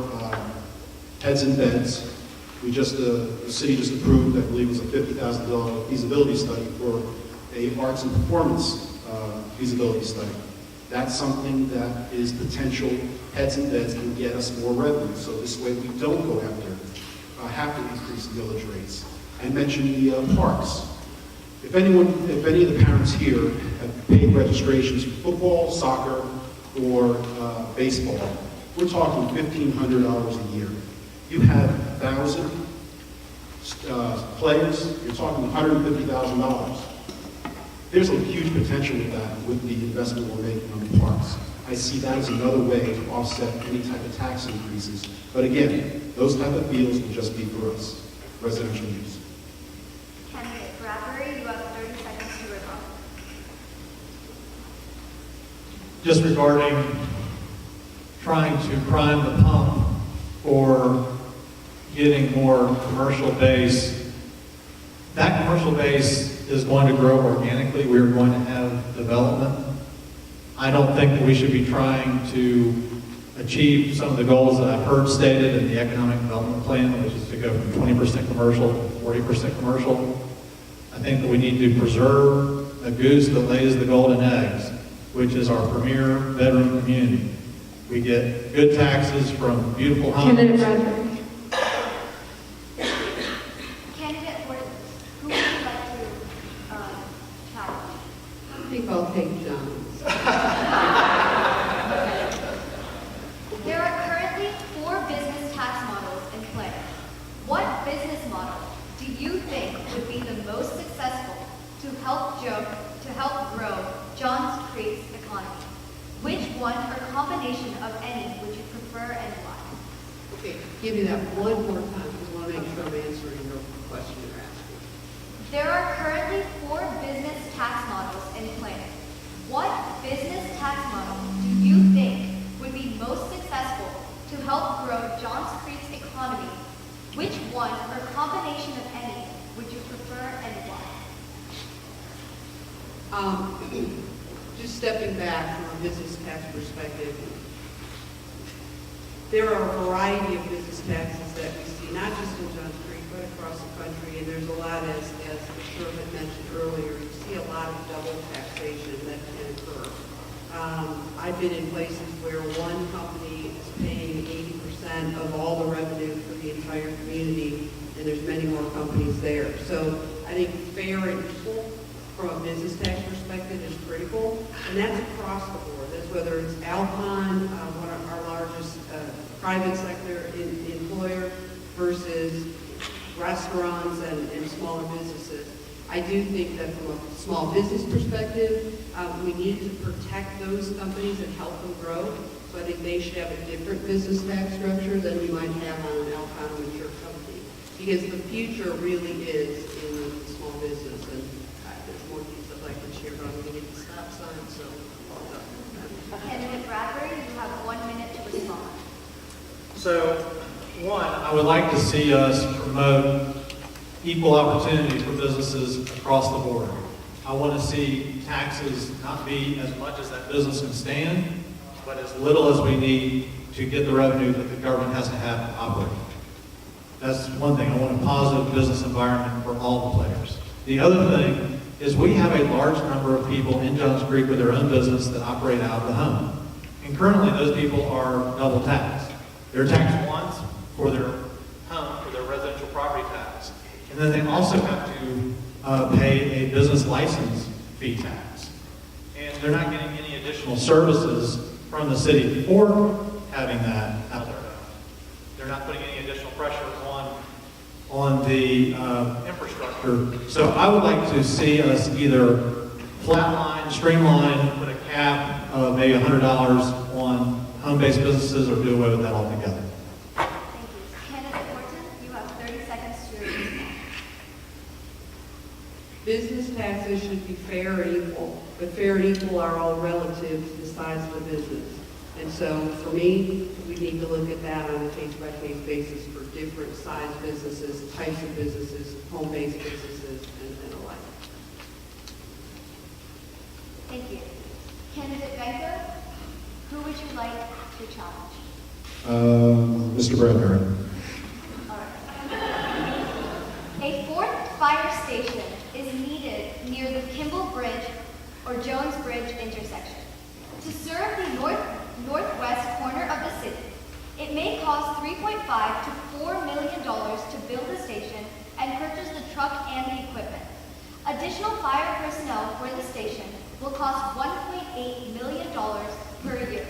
heads and beds. The city just approved, I believe it was a $50,000 feasibility study for a arts and performance feasibility study. That's something that is potential. Heads and beds can get us more revenue. So this way we don't go after, have to increase millage rates. I mentioned the parks. If any of the parents here have paid registrations for football, soccer, or baseball, we're talking $1,500 a year. You have 1,000 players, you're talking $150,000. There's a huge potential with that, with the investment we're making on the parks. I see that as another way to offset any type of tax increases. But again, those type of deals will just be for us, residential use. Candidate Bradberry, you have 30 seconds to rebut. Just regarding trying to prime the pump for getting more commercial base, that commercial base is going to grow organically. We're going to have development. I don't think that we should be trying to achieve some of the goals that I've heard stated in the economic development plan, which is to go from 20% commercial to 40% commercial. I think that we need to preserve the goose that lays the golden eggs, which is our premier veteran community. We get good taxes from beautiful homes. Candidate Bradberry. Candidate Horton, who would you like to challenge? I think I'll take John's. There are currently 4 business tax models in play. What business model do you think would be the most successful to help grow Johns Creek's economy? Which one or combination of any would you prefer and why? Okay, give me that one more time, because I want to make sure I'm answering your question you're asking. There are currently 4 business tax models in play. What business tax model do you think would be most successful to help grow Johns Creek's economy? Which one or combination of any would you prefer and why? Just stepping back from a business tax perspective, there are a variety of business taxes that we see, not just in Johns Creek, but across the country, and there's a lot, as Issure had mentioned earlier, you see a lot of double taxation that can occur. I've been in places where one company is paying 80% of all the revenue for the entire community, and there's many more companies there. So I think fair and equal from a business tax perspective is critical, and that's across the board. That's whether it's Alcon, one of our largest private sector employer, versus restaurants and smaller businesses. I do think that from a small business perspective, we need to protect those companies and help them grow. So I think they should have a different business tax structure than we might have on an Alcon or Issure company, because the future really is in the small business. And there's more things I'd like to share, but I'm going to get the stop sign, so hold up. Candidate Bradberry, you have 1 minute to respond. So, one, I would like to see us promote equal opportunity for businesses across the board. I want to see taxes not be as much as that business can stand, but as little as we need to get the revenue that the government has to have to operate. That's one thing. I want a positive business environment for all the players. The other thing is we have a large number of people in Johns Creek with their own business that operate out of the home. And currently those people are double taxed. They're taxed once for their home, for their residential property tax. And then they also have to pay a business license fee tax. And they're not getting any additional services from the city for having that out there. They're not putting any additional pressure on the infrastructure. So I would like to see us either flatline, streamline, put a cap of maybe $100 on home-based businesses, or do away with that altogether. Thank you. Candidate Horton, you have 30 seconds to respond. Business taxes should be fair and equal, but fair and equal are all relative to the size of the business. And so for me, we need to look at that on a case-by-case basis for different size businesses, types of businesses, home-based businesses, and the like. Thank you. Candidate Venco, who would you like to challenge? Mr. Bradberry. All right. A 4th fire station is needed near the Kimball Bridge or Jones Bridge intersection. To serve the northwest corner of the city, it may cost $3.5 to $4 million to build the station and purchase the truck and the equipment. Additional fire personnel for the station will cost $1.8 million per year.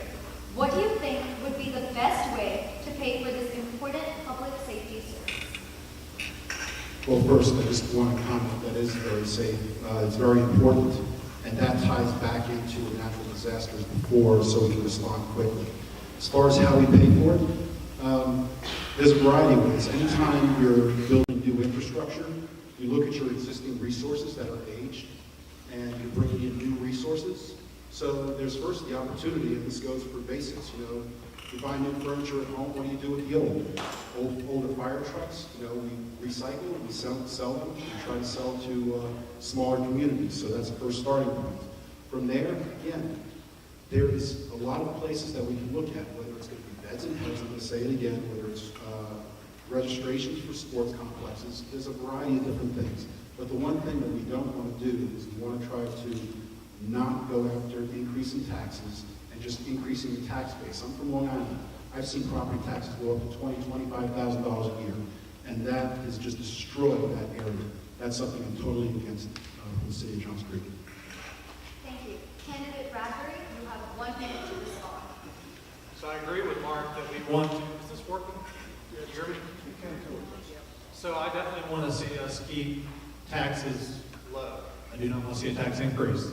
What do you think would be the best way to pay for this important public safety service? Well, first, I just want to comment that is very safe. It's very important, and that ties back into natural disasters before, so we can respond quickly. As far as how we pay for it, there's a variety of ways. Anytime you're building new infrastructure, you look at your existing resources that are aged, and you're bringing in new resources. So there's first the opportunity, and this goes for basics, you buy new furniture at home, what do you do with the older fire trucks? We recycle, we sell them, we try to sell to smaller communities. So that's the first starting point. From there, again, there is a lot of places that we can look at, whether it's going to be beds and heads, I'm going to say it again, whether it's registrations for sports complexes. There's a variety of different things. But the one thing that we don't want to do is we want to try to not go after increasing taxes and just increasing the tax base. I'm from Long Island. I've seen property taxes go up to $20,000, $25,000 a year, and that has just destroyed that area. That's something I'm totally against for the city of Johns Creek. Thank you. Candidate Bradberry, you have 1 minute to respond. So I agree with Mark that we want to, is this working? You hear me? So I definitely want to see us keep taxes low. I do not want to see a tax increase.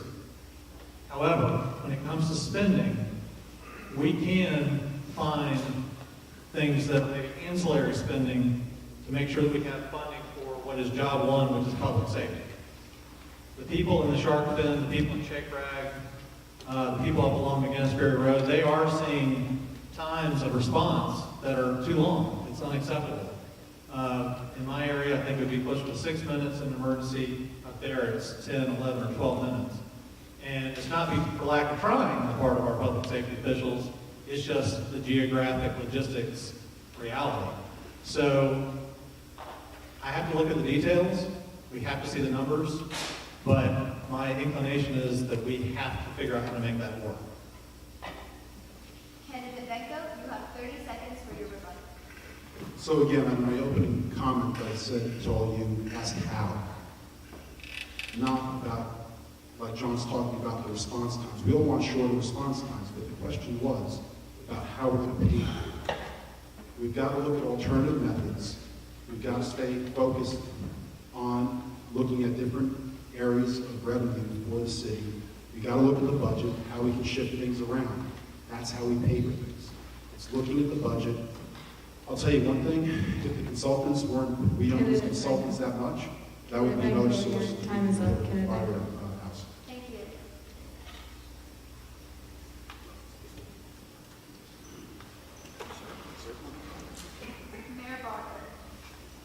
However, when it comes to spending, we can find things that may be ancillary spending to make sure that we have funding for what is job one, which is public safety. The people in the shark fin, the people in Shake Rag, the people up along McGinnis-Berry Road, they are seeing times of response that are too long. It's unacceptable. In my area, I think it would be closer to 6 minutes in an emergency. Up there, it's 10, 11, or 12 minutes. And it's not for lack of trying on the part of our public safety officials. It's just the geographic logistics reality. So I have to look at the details. We have to see the numbers. But my inclination is that we have to figure out how to make that work. Candidate Venco, you have 30 seconds for your rebuttal. So again, on my opening comment that I said to all of you, ask how. Not about, like John's talking about, the response times. We all want shorter response times, but the question was about how we're going to pay. We've got to look at alternative methods. We've got to stay focused on looking at different areas of revenue for the city. We've got to look at the budget, how we can shift things around. That's how we pay for things. It's looking at the budget. I'll tell you one thing, if the consultants weren't, we don't use consultants that much, that would be another source. Time is up, Kennedy. House. Thank you. Mayor Bodker,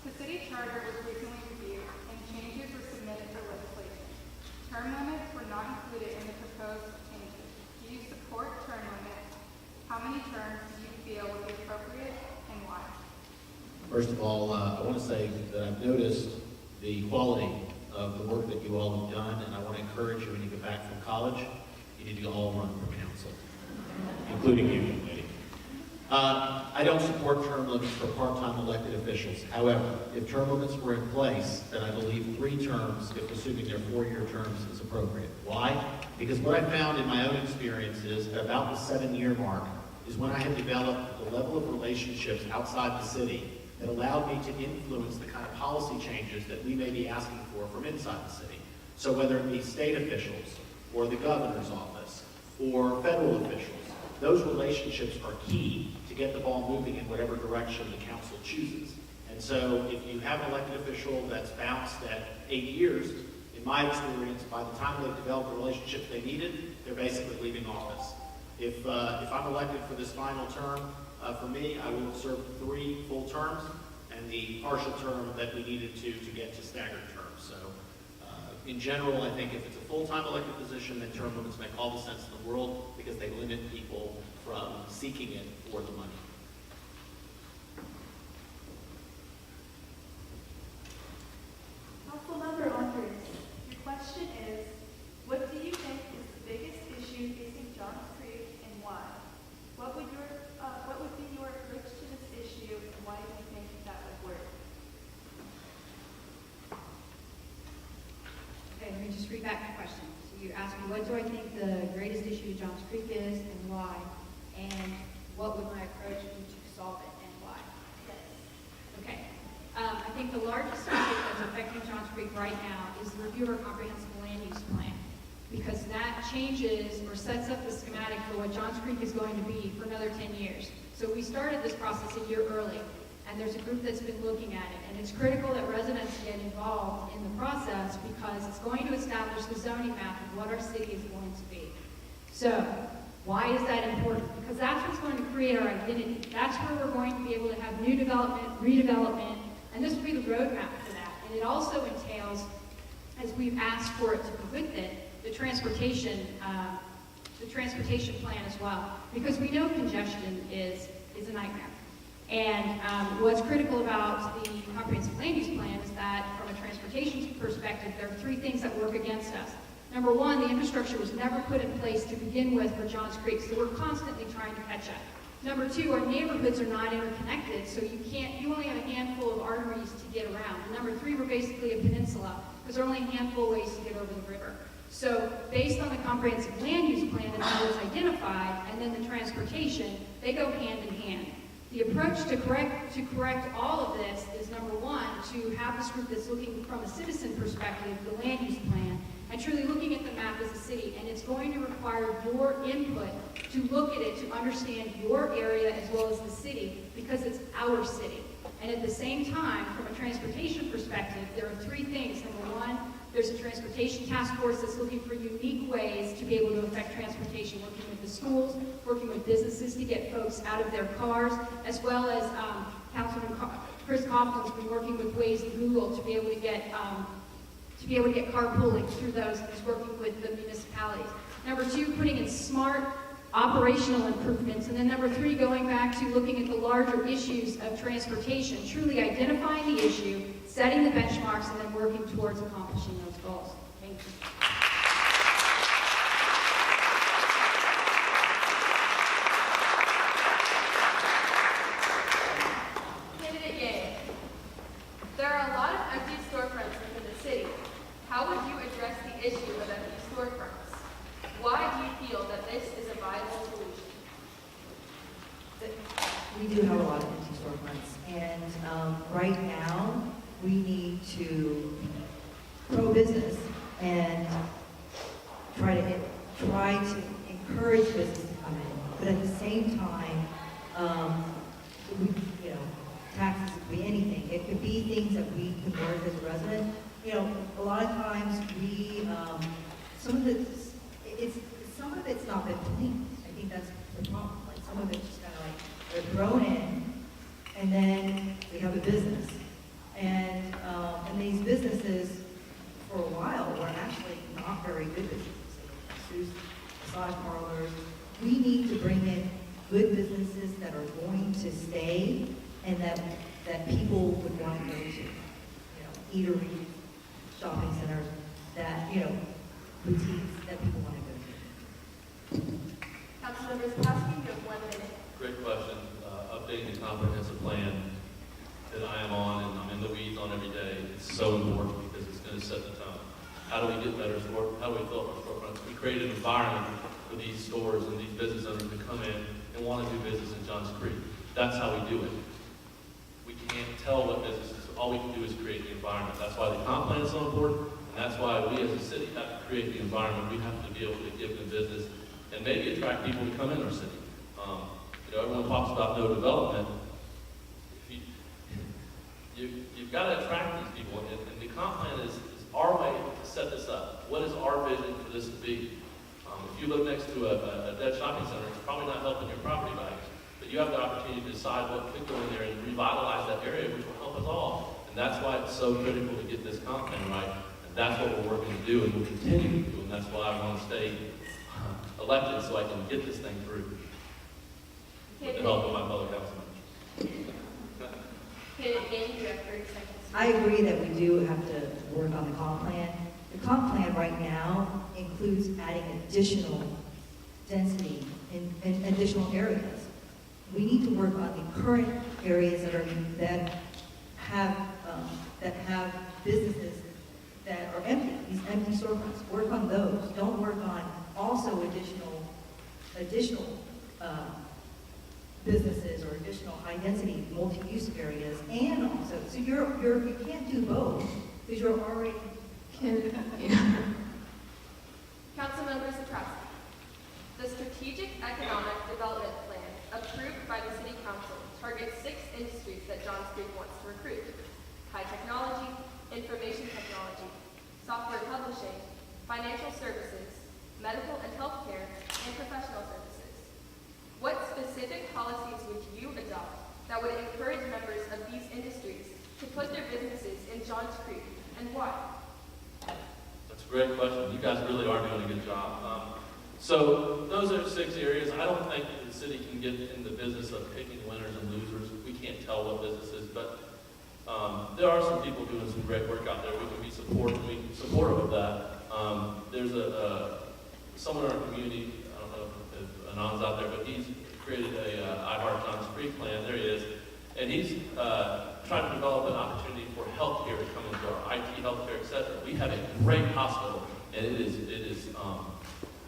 the city charter was recently reviewed and changes were submitted for legislation. Term limits were not included in the proposed changes. Do you support term limits? How many terms do you feel would be appropriate and why? First of all, I want to say that I've noticed the quality of the work that you all have done, and I want to encourage you when you get back from college, you need to all run for council, including you, young lady. I don't support term limits for part-time elected officials. However, if term limits were in place, then I believe 3 terms, if assuming they're 4-year terms, is appropriate. Why? Because what I found in my own experience is at about the 7-year mark is when I had developed the level of relationships outside the city that allowed me to influence the kind of policy changes that we may be asking for from inside the city. So whether it be state officials, or the governor's office, or federal officials, those relationships are key to get the ball moving in whatever direction the council chooses. And so if you have an elected official that's bounced at 8 years, in my experience, by the time they've developed the relationships they needed, they're basically leaving office. If I'm elected for this final term, for me, I will serve 3 full terms and the partial term that we needed to get to staggered terms. So in general, I think if it's a full-time elected position, then term limits make all the sense in the world because they limit people from seeking it for the money. Councilmember Endres, your question is, what do you think is the biggest issue facing Johns Creek and why? What would be your approach to this issue and why do you think that would work? Okay, let me just read back the question. So you asked me, what do I think the greatest issue of Johns Creek is and why? And what would my approach be to solve it and why? Yes. Okay. I think the largest issue that's affecting Johns Creek right now is the review of our comprehensive land use plan, because that changes or sets up the schematic for what Johns Creek is going to be for another 10 years. So we started this process a year early, and there's a group that's been looking at it, and it's critical that residents get involved in the process because it's going to establish the zoning map of what our city is going to be. So why is that important? Because that's what's going to create our identity. That's where we're going to be able to have new development, redevelopment, and this will be the roadmap for that. And it also entails, as we've asked for it to go with it, the transportation plan as well. Because we know congestion is a nightmare. And what's critical about the comprehensive land use plan is that from a transportation perspective, there are three things that work against us. Number one, the infrastructure was never put in place to begin with for Johns Creek, so we're constantly trying to catch up. Number two, our neighborhoods are not interconnected, so you only have a handful of arteries to get around. And number three, we're basically a peninsula, because there are only a handful of ways to get over the river. So based on the comprehensive land use plan and how it's identified, and then the transportation, they go hand in hand. The approach to correct all of this is, number one, to have this group that's looking from a citizen perspective, the land use plan, and truly looking at the map as a city. And it's going to require your input to look at it, to understand your area as well as the city, because it's our city. And at the same time, from a transportation perspective, there are three things. Number one, there's a transportation task force that's looking for unique ways to be able to affect transportation, working with the schools, working with businesses to get folks out of their cars, as well as Councilman Chris Coughlin's been working with Waze and Google to be able to get carpooling through those, and is working with the municipalities. Number two, putting in smart operational improvements. And then number three, going back to looking at the larger issues of transportation, truly identifying the issue, setting the benchmarks, and then working towards accomplishing those goals. Thank you. Candidate Yang, there are a lot of empty storefronts within the city. How would you address the issue of empty storefronts? Why do you feel that this is a viable solution? We do have a lot of empty storefronts, and right now, we need to pro-business and try to encourage business to come in. But at the same time, taxes could be anything. It could be things that we could work as a resident. A lot of times some of it's not been cleaned. I think that's the problem. Like some of it's just kind of like they're thrown in, and then we have a business. And these businesses, for a while, were actually not very good businesses. Massage parlors. We need to bring in good businesses that are going to stay and that people would want to go to. Eateries, shopping centers, boutiques that people want to go to. Councilmember Zaprowski, you have 1 minute. Great question. Updating the comprehensive plan that I am on and I'm in the weeds on every day, it's so important because it's going to set the tone. How do we get better stores? How do we fill up our storefronts? We create an environment for these stores and these business owners to come in and want to do business in Johns Creek. That's how we do it. We can't tell what businesses, all we can do is create the environment. That's why the comp plan is so important, and that's why we as a city have to create the environment. We have to be able to give them business and maybe attract people to come in our city. Everyone talks about no development. You've got to attract these people, and the comp plan is our way to set this up. What is our vision for this to be? If you live next to a dead shopping center, it's probably not helping your property values, but you have the opportunity to decide what could go in there and revitalize that area, which will help us all. And that's why it's so critical to get this comp plan right, and that's what we're working to do, and we'll continue to do, and that's why I want to stay elected so I can get this thing through. With the help of my fellow councilmen. Candidate Yang, you have 30 seconds. I agree that we do have to work on the comp plan. The comp plan right now includes adding additional density in additional areas. We need to work on the current areas that have businesses that are empty, these empty storefronts. Work on those. Don't work on also additional businesses or additional high-density multi-use areas, and also, so you can't do both because you're already. Councilmember Zaprowski, the Strategic Economic Development Plan approved by the City Council targets 6 industries that Johns Creek wants to recruit: high technology, information technology, software publishing, financial services, medical and healthcare, and professional services. What specific policies would you adopt that would encourage members of these industries to put their businesses in Johns Creek, and why? That's a great question. You guys really are doing a good job. So those are 6 areas. I don't think the city can get in the business of picking winners and losers. We can't tell what businesses, but there are some people doing some great work out there. We can be supportive of that. There's someone in our community, I don't know if Anand's out there, but he's created a I Heart Johns Creek plan. There he is. And he's trying to develop an opportunity for healthcare to come into our IT healthcare, et cetera. We have a great hospital, and it is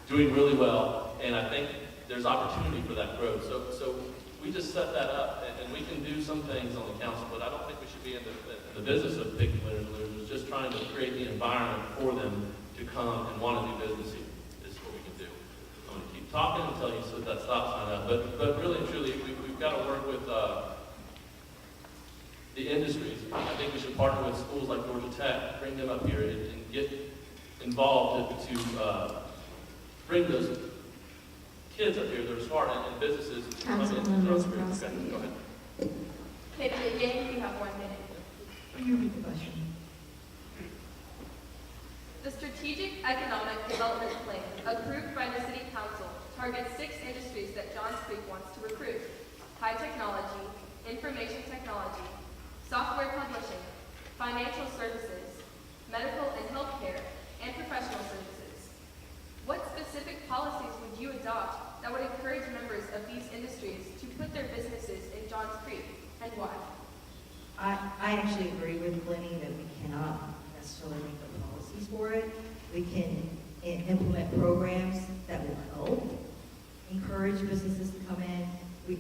doing really well, and I think there's opportunity for that growth. So we just set that up, and we can do some things on the council, but I don't think we should be in the business of picking winners and losers, just trying to create the environment for them to come and want to do business here. This is what we can do. I'm going to keep talking until you put that stop sign up, but really and truly, we've got to work with the industries. I think we should partner with schools like Georgia Tech, bring them up here and get involved to bring those kids up here that are smart and businesses to come in. Okay, go ahead. Candidate Yang, you have 1 minute. Can you repeat the question? The Strategic Economic Development Plan approved by the City Council targets 6 industries that Johns Creek wants to recruit: high technology, information technology, software publishing, financial services, medical and healthcare, and professional services. What specific policies would you adopt that would encourage members of these industries to put their businesses in Johns Creek, and why? I actually agree with Lenny that we cannot necessarily make the policies for it. We can implement programs that will help encourage businesses to come in,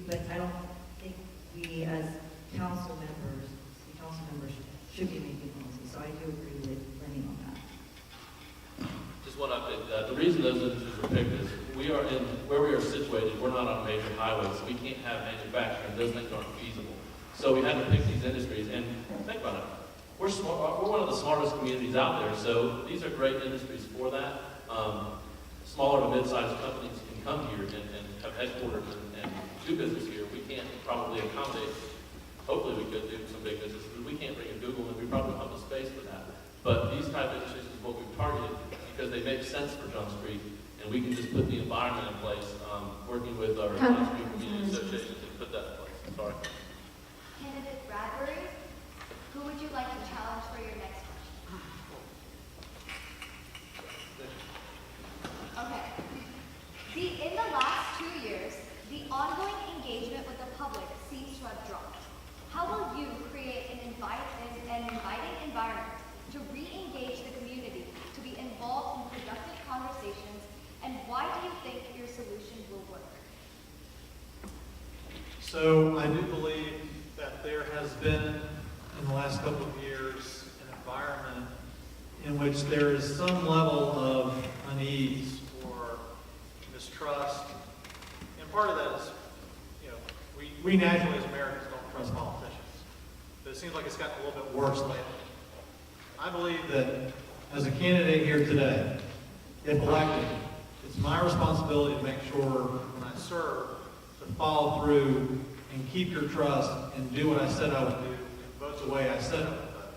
but I don't think we as council members should be making policies. So I do agree with Lenny on that. Just one update. The reason those industries are picked is where we are situated, we're not on a major highway, so we can't have manufacturing. Those things aren't feasible. So we had to pick these industries, and think about it. We're one of the smartest communities out there, so these are great industries for that. Smaller to mid-sized companies can come here and have headquarters and do business here. We can't probably accommodate. Hopefully we could do some big businesses. We can't bring in Google, and we probably don't have the space for that. But these type of industries is what we've targeted because they make sense for Johns Creek, and we can just put the environment in place, working with our Johns Creek Community Association to put that in place. Sorry. Candidate Bradberry, who would you like to challenge for your next question? Okay. In the last 2 years, the ongoing engagement with the public seems to have dropped. How will you create an inviting environment to re-engage the community, to be involved in productive conversations, and why do you think your solution will work? So I do believe that there has been, in the last couple of years, an environment in which there is some level of unease or mistrust. And part of that is, we naturally as Americans don't trust politicians. But it seems like it's gotten a little bit worse lately. I believe that as a candidate here today, if elected, it's my responsibility to make sure when I serve to follow through and keep your trust and do what I said I would do and vote the way I said I would vote.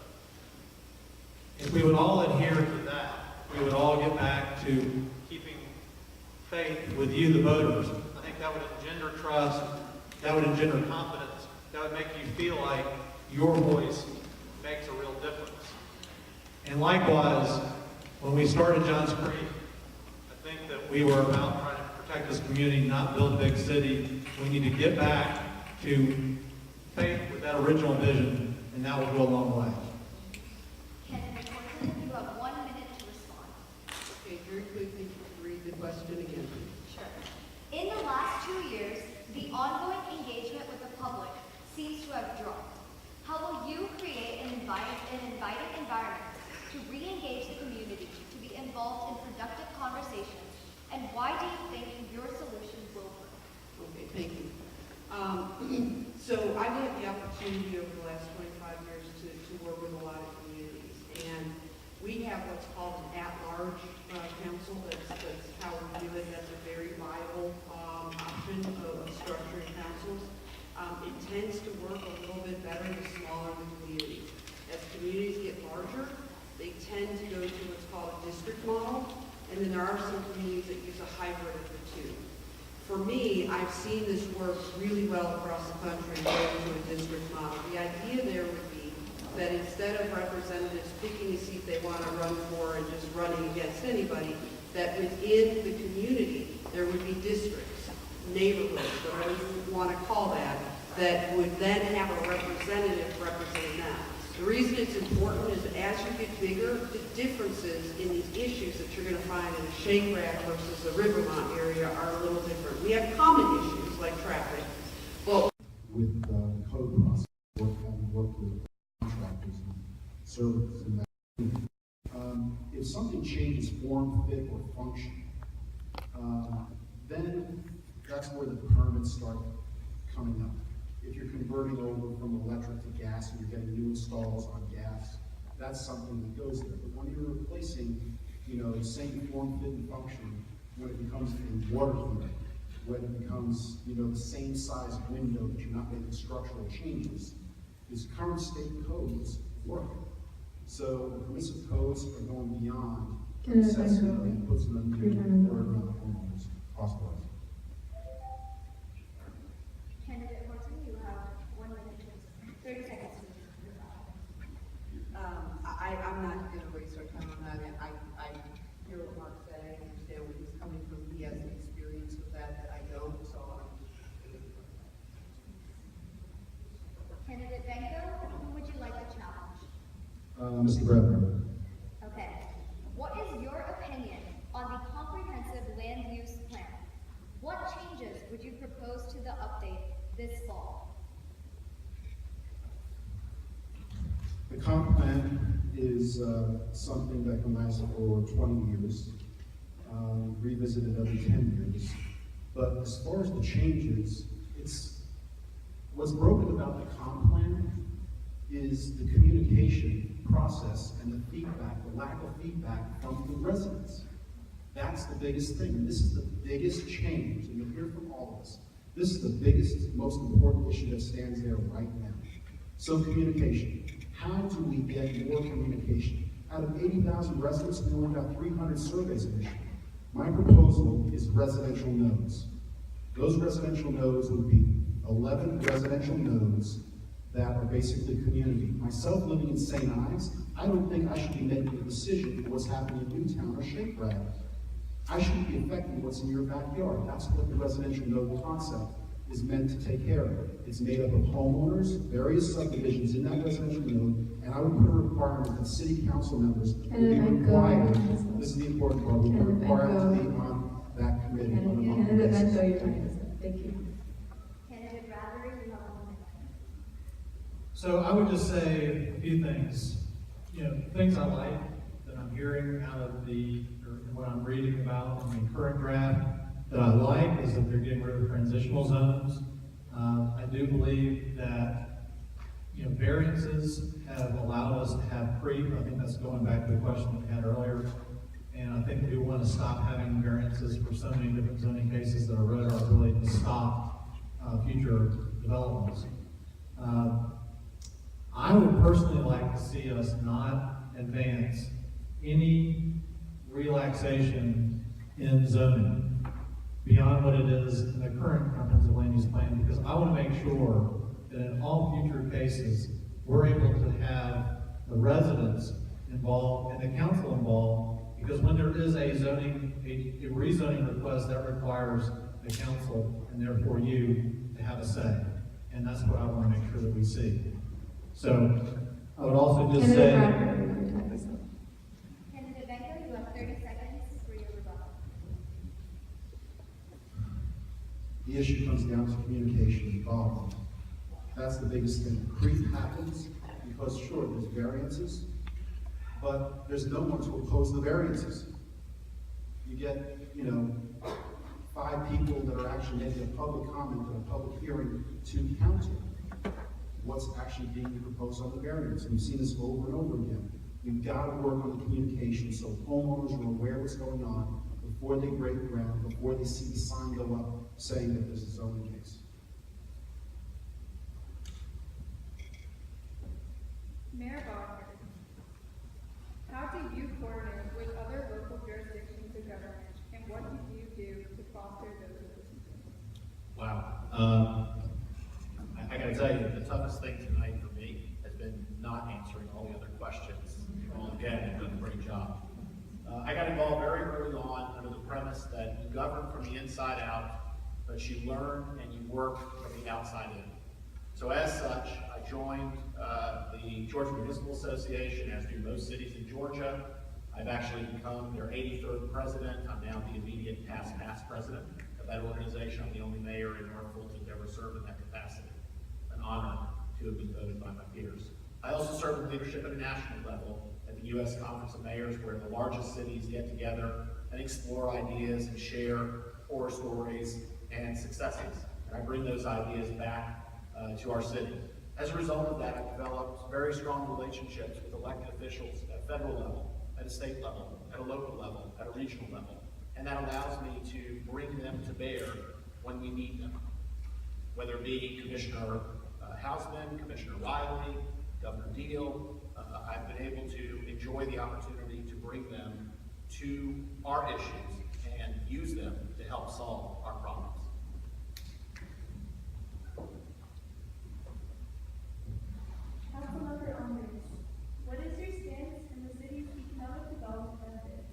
If we would all adhere to that, we would all get back to keeping faith with you, the voters. I think that would engender trust, that would engender confidence, that would make you feel like your voice makes a real difference. And likewise, when we started Johns Creek, I think that we were about trying to protect this community, not build a big city. We need to get back to faith with that original vision, and that will go a long way. Candidate Horton, you have 1 minute to respond. Okay, very quickly, read the question again. Sure. In the last 2 years, the ongoing engagement with the public seems to have dropped. How will you create an inviting environment to re-engage the community, to be involved in productive conversations, and why do you think your solution will work? Okay, thank you. So I've had the opportunity over the last 25 years to work with a lot of communities, and we have what's called an at-large council. That's how we do it. That's a very viable option of structuring councils. It tends to work a little bit better the smaller the communities. As communities get larger, they tend to go to what's called a district model, and then there are some communities that use a hybrid of the two. For me, I've seen this work really well across the country going to a district model. The idea there would be that instead of representatives picking a seat they want to run for and just running against anybody, that within the community there would be districts, neighborhoods, whatever you want to call that, that would then have a representative representing them. The reason it's important is as you get bigger, the differences in these issues that you're going to find in the Shake Rack versus the Rivermont area are a little different. We have common issues like traffic, but with the code process, having worked with contractors and servers and that. If something changes form, fit, or function, then that's where the permits start coming up. If you're converting over from electric to gas and you're getting new installs on gas, that's something that goes there. But when you're replacing, the same form, fit, and function, when it becomes a water heater, when it becomes, the same size window that you're not making structural changes, is current state codes work. So the permissive codes are going beyond necessity and puts an undue burden on the homeowners, cost-wise. Candidate Horton, you have 1 minute, 30 seconds. I'm not going to waste our time on that. I hear what Mark said. I understand where he's coming from. He has the experience with that I don't. So Candidate Venco, who would you like to challenge? Mr. Bradberry. Okay. What is your opinion on the comprehensive land use plan? What changes would you propose to the update this fall? The comp plan is something that can last for 20 years, revisited every 10 years. But as far as the changes, what's broken about the comp plan is the communication process and the feedback, the lack of feedback from the residents. That's the biggest thing, and this is the biggest change, and you'll hear from all of us. This is the biggest, most important issue that stands there right now. So communication. How do we get more communication? Out of 80,000 residents, we only got 300 surveys initially. My proposal is residential nodes. Those residential nodes would be 11 residential nodes that are basically community. Myself living in St. Ives, I don't think I should be making a decision for what's happening in Newtown or Shake Rack. I shouldn't be affecting what's in your backyard. That's what the residential node concept is meant to take care of. It's made up of homeowners, various subdivisions in that residential node, and I would put a requirement that city council members will be required, this is the important part, will be required to be on that committee on a monthly basis. Thank you. Candidate Bradberry, you have 1 minute. So I would just say a few things. Things I like that I'm hearing out of what I'm reading about in the current draft that I like is that they're getting rid of transitional zones. I do believe that variances have allowed us to have creep. I think that's going back to the question that we had earlier. And I think we want to stop having variances for so many different zoning cases that erode our ability to stop future developments. I would personally like to see us not advance any relaxation in zoning beyond what it is in the current comprehensive land use plan, because I want to make sure that in all future cases, we're able to have the residents involved and the council involved, because when there is a rezoning request, that requires the council and therefore you to have a say. And that's what I want to make sure that we see. So I would also just say, Candidate Venco, you have 30 seconds for your rebuttal. The issue comes down to communication and volume. That's the biggest thing. Creep happens because, sure, there's variances, but there's no one to oppose the variances. You get, 5 people that are actually making a public comment and a public hearing to counter what's actually being proposed on the variance. We've seen this over and over again. We've got to work on the communication so homeowners are aware what's going on before they break ground, before they see the sign go up saying that there's a zoning case. Mayor Bodker, how do you coordinate with other local jurisdictions to gotta tell you, the toughest thing tonight for me has been not answering all the other questions. You all, again, have done a great job. I got involved very early on under the premise that you govern from the inside out, but you learn and you work from the outside in. So as such, I joined the Georgia Municipal Association, as do most cities in Georgia. I've actually become their 83rd president. I'm now the immediate past president of that organization. I'm the only mayor in North Fulton to ever serve in that capacity. An honor to have been voted by my peers. I also serve in leadership at a national level at the U.S. Conference of Mayors, where the largest cities get together and explore ideas and share horror stories and successes. And I bring those ideas back to our city. As a result of that, I've developed very strong relationships with elected officials at a federal level, at a state level, at a local level, at a regional level. And that allows me to bring them to bear when we need them. Whether it be Commissioner Hausman, Commissioner Wiley, Governor Deal, I've been able to enjoy the opportunity to bring them to our issues and use them to help solve our problems. Councilmember Endres, what is your stance in the city's economic development methods?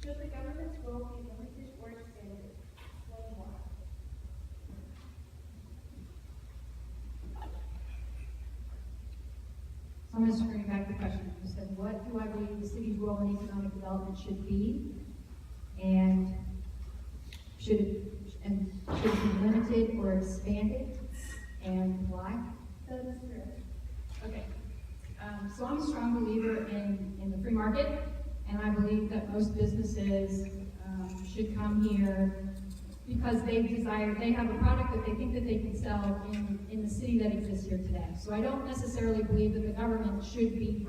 Should the government's role be limited or expanded? Explain why. So I'm going to bring back the question. You said, what do I believe the city's role in economic development should be? And should it be limited or expanded? And why? That is correct. Okay. So I'm a strong believer in the free market, and I believe that most businesses should come here because they have a product that they think that they can sell in the city that exists here today. So I don't necessarily believe that the government should be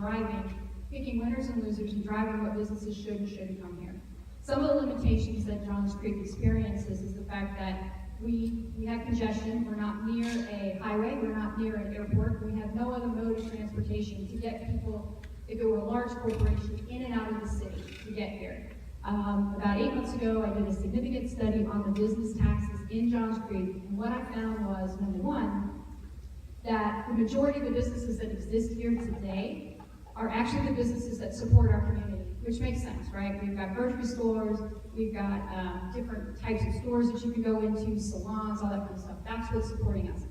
picking winners and losers and driving what businesses should and shouldn't come here. Some of the limitations that Johns Creek experiences is the fact that we have congestion. We're not near a highway. We're not near an airport. We have no other mode of transportation to get people, if it were a large corporation, in and out of the city to get here. About 8 months ago, I did a significant study on the business taxes in Johns Creek, and what I found was, number one, that the majority of the businesses that exist here today are actually the businesses that support our community, which makes sense, right? We've got grocery stores, we've got different types of stores that you can go into, salons, all that kind of stuff. That's what's supporting us.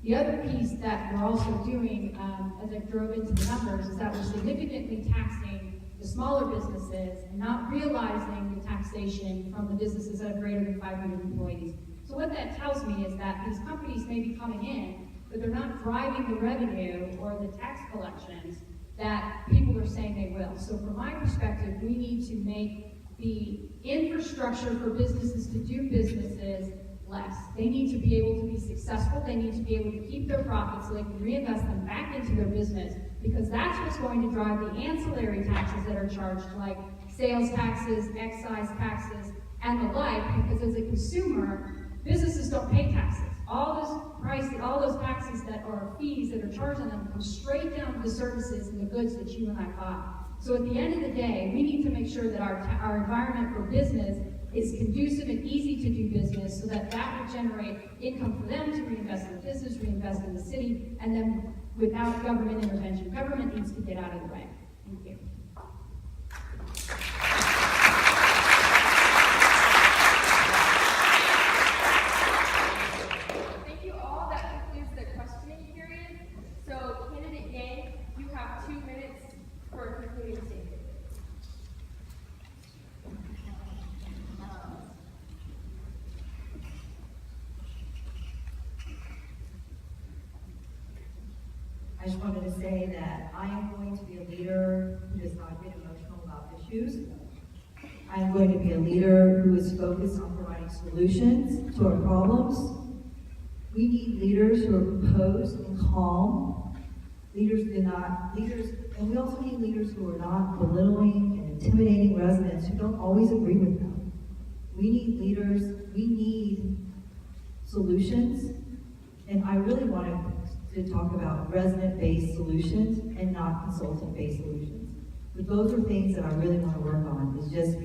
The other piece that we're also doing, as I drove into the numbers, is that we're significantly taxing the smaller businesses and not realizing the taxation from the businesses that have greater than 500 employees. So what that tells me is that these companies may be coming in, but they're not driving the revenue or the tax collections that people are saying they will. So from my perspective, we need to make the infrastructure for businesses to do businesses less. They need to be able to be successful. They need to be able to keep their profits so they can reinvest them back into their business, because that's what's going to drive the ancillary taxes that are charged, like sales taxes, excise taxes, and the like, because as a consumer, businesses don't pay taxes. All those taxes that are fees that are charged on them come straight down to the services and the goods that you and I buy. So at the end of the day, we need to make sure that our environment for business is conducive and easy to do business, so that that will generate income for them to reinvest in the business, reinvest in the city, and then without government intervention. Government needs to get out of the way. Thank you. Thank you all. That concludes the questioning period. So, Candidate Yang, you have 2 minutes for a concluding statement. I just wanted to say that I am going to be a leader who does not get emotional about issues. I am going to be a leader who is focused on providing solutions to our problems. We need leaders who are composed and calm. And we also need leaders who are not belittling and intimidating residents who don't always agree with them. We need leaders, we need solutions, and I really want to talk about resident-based solutions and not consultant-based solutions. But those are things that I really want to work on, is just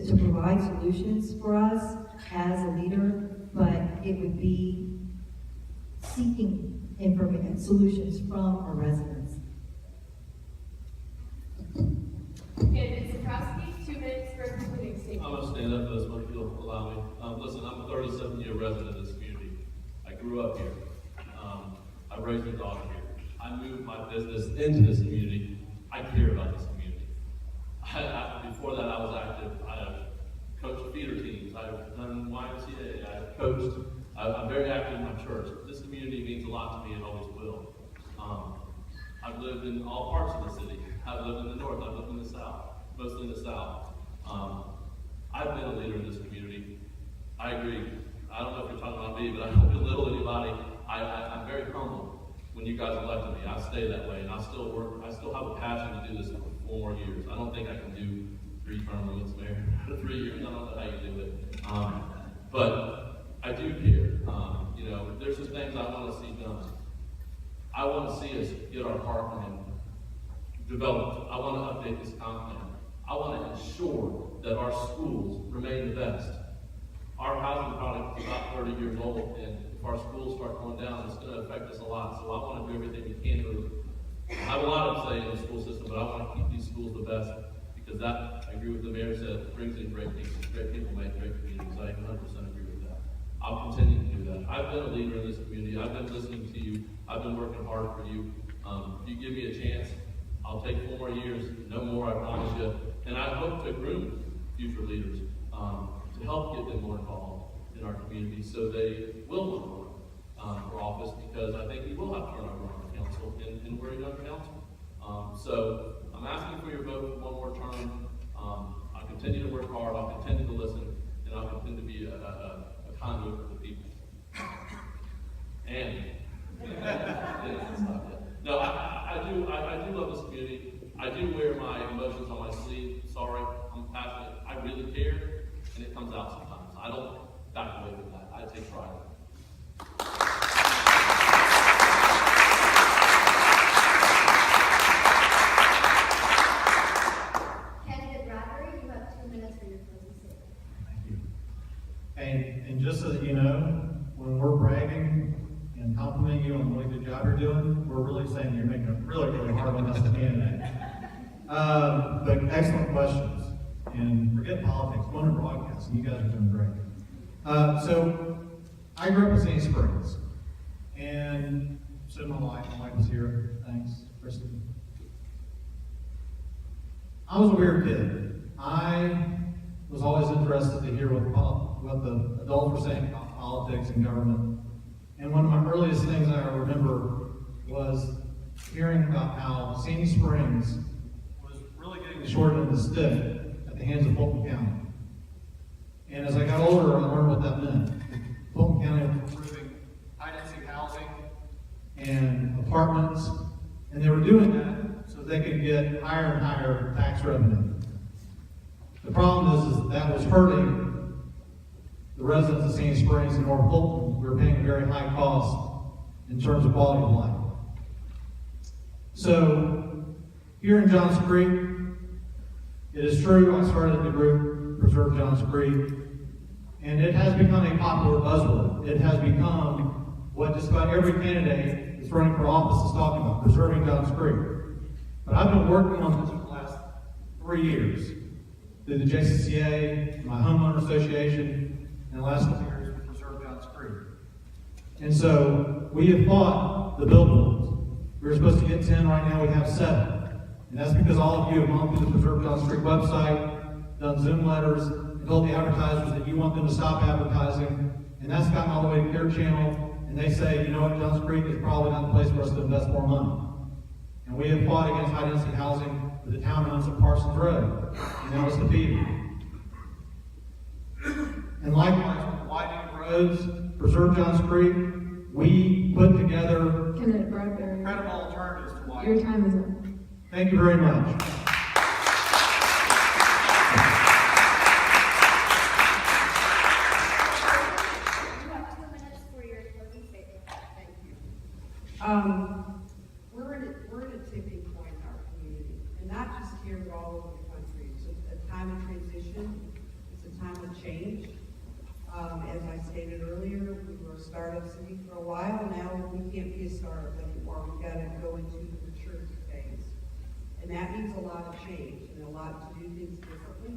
to provide solutions for us as a leader, but it would be seeking information, solutions from our residents. Candidate Zaprowski, 2 minutes for concluding statement. I'm going to stand up for this one if you'll allow me. Listen, I'm a 37-year resident of this community. I grew up here. I raised a daughter here. I moved my business into this community. I care about this community. Before that, I was active. I have coached feeder teams. I've done YMCA. I've coached. I'm very active in my church. This community means a lot to me and always will. I've lived in all parts of the city. I've lived in the north. I've lived in the south, mostly in the south. I've been a leader in this community. I agree. I don't know if you're talking about me, but I don't belittle anybody. I'm very humble when you guys elected me. I stay that way, and I still work. I still have a passion to do this for 4 more years. I don't think I can do 3 term limits, Mayor. 3 years. I don't know how you do it. But I do care. You know, there's just things I want to see done. I want to see us get our park plan developed. I want to update this comp plan. I want to ensure that our schools remain the best. Our housing product is about 30 years old, and if our schools start going down, it's going to affect us a lot. So I want to do everything we can to. I have a lot of say in the school system, but I want to keep these schools the best because that, I agree with the mayor said, brings in great people. Great people make great communities. I 100% agree with that. I'll continue to do that. I've been a leader in this community. I've been listening to you. I've been working hard for you. If you give me a chance, I'll take 4 more years, no more, I promise you. And I hope to groom future leaders to help get them more involved in our community so they will run for office because I think we will have turnover on the council and we're a young council. So I'm asking for your vote for 1 more term. I'll continue to work hard, I'll continue to listen, and I'll continue to be a conduit for the people. And no, I do love this community. I do wear my emotions on my sleeve. Sorry, I'm passionate. I really care, and it comes out sometimes. I don't back away from that. I take pride in it. Candidate Bradberry, you have 2 minutes for your closing statement. Thank you. And just so that you know, when we're bragging and complimenting you on the really good job you're doing, we're really saying you're making it really, really hard on us as a candidate. But excellent questions. And forget politics, go into broadcasting. You guys are doing great. So I grew up in Sandy Springs. And so my wife is here. Thanks, Kristen. I was a weird kid. I was always interested to hear what the adults were saying about politics and government. And one of my earliest things I remember was hearing about how Sandy Springs was really getting the short end of the stick at the hands of Fulton County. And as I got older, I learned what that meant. Fulton County was improving high-density housing and apartments, and they were doing that so they could get higher and higher tax revenue. The problem is that was hurting the residents of Sandy Springs and North Fulton. We were paying a very high cost in terms of quality of life. So, here in Johns Creek, it is true, I started the group Preserve Johns Creek, and it has become a popular buzzword. It has become what just about every candidate that's running for office is talking about, preserving Johns Creek. But I've been working on this for the last 3 years through the JCCA, my homeowner association, and the last couple years we Preserve Johns Creek. And so we have fought the billboards. We were supposed to get 10, right now we have 7. And that's because all of you have gone through the Preserve Johns Creek website, done Zoom letters, and told the advertisers that you want them to stop advertising. And that's gotten all the way to Clear Channel, and they say, you know what, Johns Creek is probably not the place for us to invest more money. And we have fought against high-density housing with the townhomes at Parsons Road, and now it's defeated. And likewise, with the widening roads, Preserve Johns Creek, we put together Candidate Bradberry, incredible alternatives to widening. your time is up. Thank you very much. You have 2 minutes for your closing statement. Thank you. We're at a tipping point in our community, and not just here, but all over the country. It's a time of transition. It's a time of change. As I stated earlier, we were a startup city for a while. Now is a lot of change and a lot to do things differently.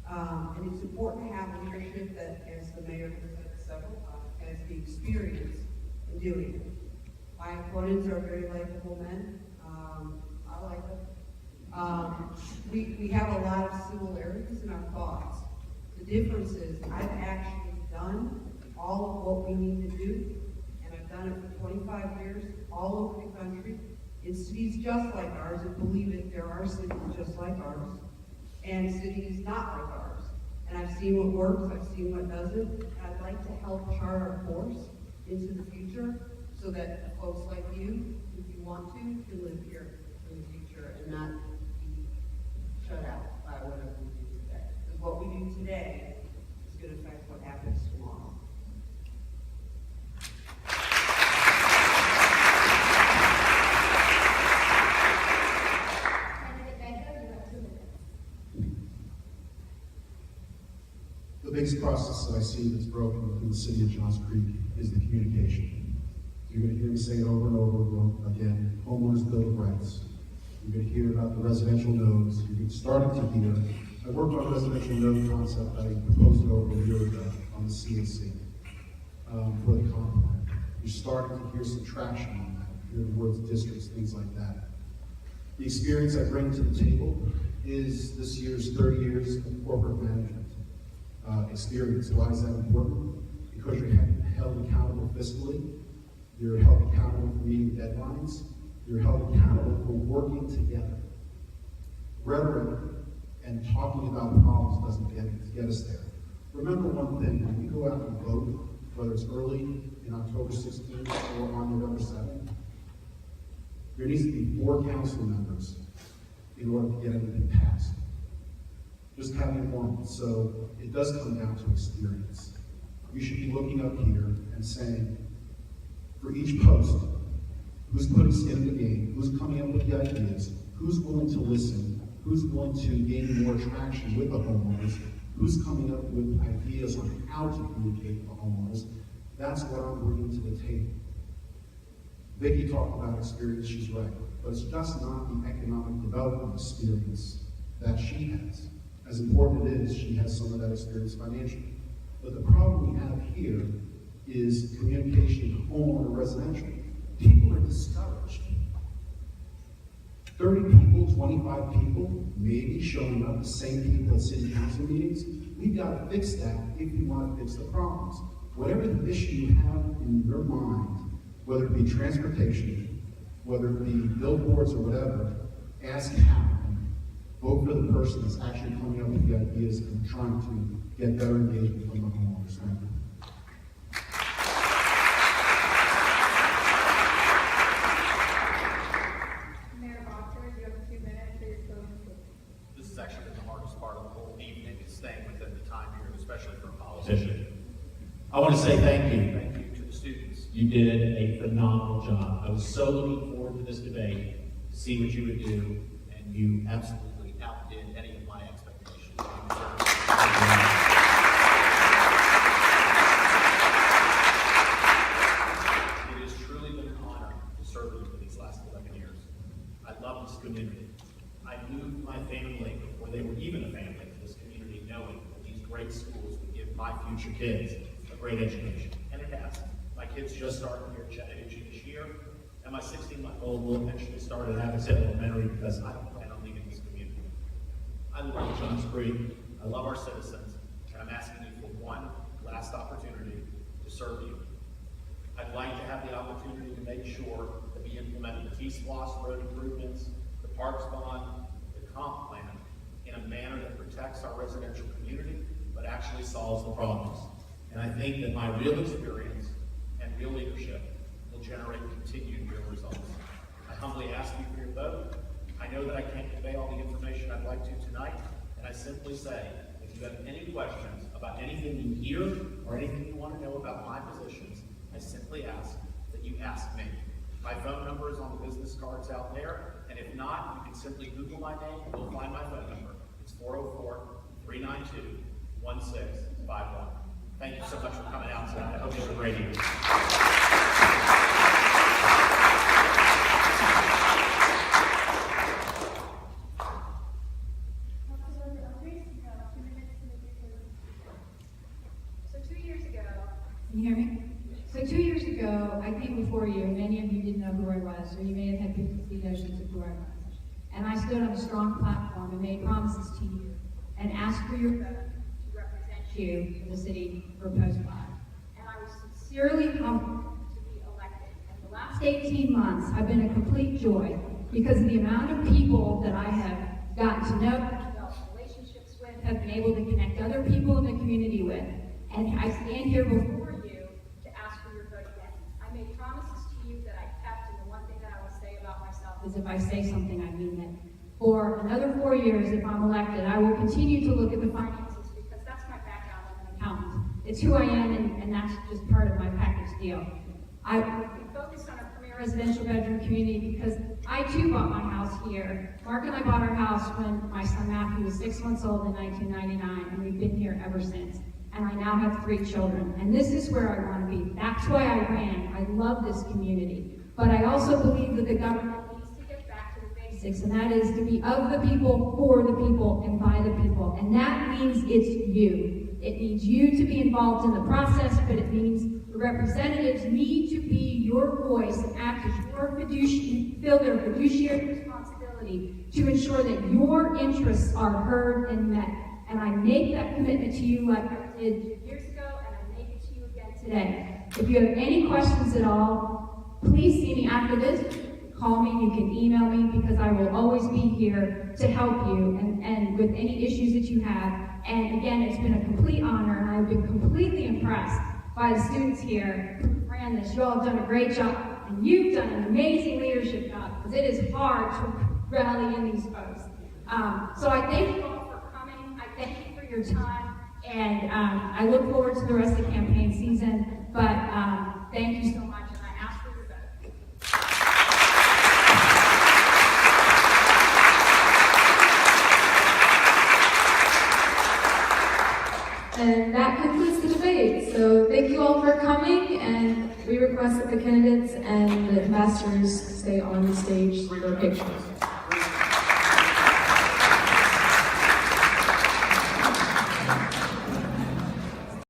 And it's important to have leadership that, as the mayor has said several times, has the experience in doing it. My opponents are very likable men. I like them. We have a lot of similarities in our thoughts. The difference is I've actually done all of what we need to do, and I've done it for 25 years all over the country in cities just like ours, and believe it, there are cities just like ours, and cities not like ours. And I've seen what works, I've seen what doesn't, and I'd like to help chart our course into the future so that folks like you, if you want to, can live here in the future and not be shut out by whatever we do today. Because what we do today is going to affect what happens tomorrow. Candidate Venco, you have 2 minutes. The biggest process that I see that's broken within the city of Johns Creek is the communication. You're going to hear me say it over and over again, homeowners' bill of rights. You're going to hear about the residential nodes. You're starting to hear, I worked on a residential node concept, I proposed it over a year ago on the CAC for the comp plan. You're starting to hear some traction on that. You hear the words districts, things like that. The experience I bring to the table is this year's 30 years of corporate management experience. Why is that important? Because you're held accountable fiscally. You're held accountable for meeting deadlines. You're held accountable for working together. Rhetoric and talking about problems doesn't get us there. Remember one thing, when you go out and vote, whether it's early in October 16th or on November 7th, there needs to be 4 council members in order to get anything passed. Just having one. So it does come down to experience. You should be looking up here and saying, for each post, who's putting skin in the game, who's coming up with the ideas, who's willing to listen, who's willing to gain more traction with the homeowners, who's coming up with ideas on how to communicate with the homeowners. That's what I'm bringing to the table. Vicki talked about experience, she's right, but it's just not the economic development experience that she has. As important it is, she has some of that experience financially. But the problem we have here is communication homeowner residential. People are discouraged. 30 people, 25 people, maybe showing up, the same people at city council meetings. We've got to fix that if we want to fix the problems. Whatever the issue you have in your mind, whether it be transportation, whether it be billboards or whatever, ask how. Vote for the person that's actually coming up with the ideas and trying to get better engagement from the homeowners. Thank you. Mayor Bodker, you have 2 minutes. Please go ahead. This has actually been the hardest part of the whole evening, is staying within the time here, especially for a politician. I want to say thank you. Thank you to the students. You did a phenomenal job. I was so looking forward to this debate, to see what you would do, and you absolutely outdid any of my expectations. It has truly been an honor to serve you for these last 11 years. I love this community. I moved my family, before they were even a family, to this community, knowing that these great schools would give my future kids a great education. And it has. My kids just started here at Chattahoochee this year, and my 16-month-old will eventually start at Hackensack Elementary because I don't plan on leaving this community. I love Johns Creek. I love our citizens, and I'm asking you for one last opportunity to serve you. I'd like to have the opportunity to make sure that we implement the T-SPLOS road improvements, the Parks Bond, the comp plan in a manner that protects our residential community, but actually solves the problems. And I think that my real experience and real leadership will generate continued real results. I humbly ask you for your vote. I know that I can't convey all the information I'd like to tonight, and I simply say, if you have any questions about anything you hear or anything you want to know about my positions, I simply ask that you ask me. My phone number is on the business cards out there, and if not, you can simply Google my name and you'll find my phone number. It's 404-392-1651. Thank you so much for coming out tonight. I hope you have a great evening. you, many of you didn't know who I was, or you may have had preconceived notions of who I was. And I stood on a strong platform and made promises to you and asked for your vote to represent you in the city for Post 5. And I was sincerely humbled to be elected. And the last 18 months have been a complete joy because of the amount of people that I have gotten to know, developed relationships with, have been able to connect other people in the community with. And I stand here before you to ask for your vote again. I made promises to you that I kept, and the one thing that I will say about myself is if I say something, I mean it. For another 4 years, if I'm elected, I will continue to look at the finances because that's my background as an accountant. It's who I am, and that's just part of my package deal. I will be focused on a premier residential bedroom community because I too bought my house here. Mark and I bought our house when my son Matthew was 6 months old in 1999, and we've been here ever since. And I now have 3 children. And this is where I want to be. That's why I ran. I love this community. But I also believe that the government needs to get back to the basics, and that is to be of the people, for the people, and by the people. And that means it's you. It needs you to be involved in the process, but it means the representatives need to be your voice and act as your fiduciary, fill their fiduciary responsibility to ensure that your interests are heard and met. And I make that commitment to you like I did 2 years ago, and I make it to you again today. If you have any questions at all, please see me after this. Call me, you can email me, because I will always be here to help you and with any issues that you have. And again, it's been a complete honor, and I've been completely impressed by the students here who ran this. You all have done a great job, and you've done an amazing leadership job, because it is hard to rally in these folks. So I thank you all. Thank you for your time, and I look forward to the rest of the campaign season, but thank you so much, and I ask for your vote. And that concludes the debate. So thank you all for coming, and we request that the candidates and the ambassadors stay on the stage for pictures.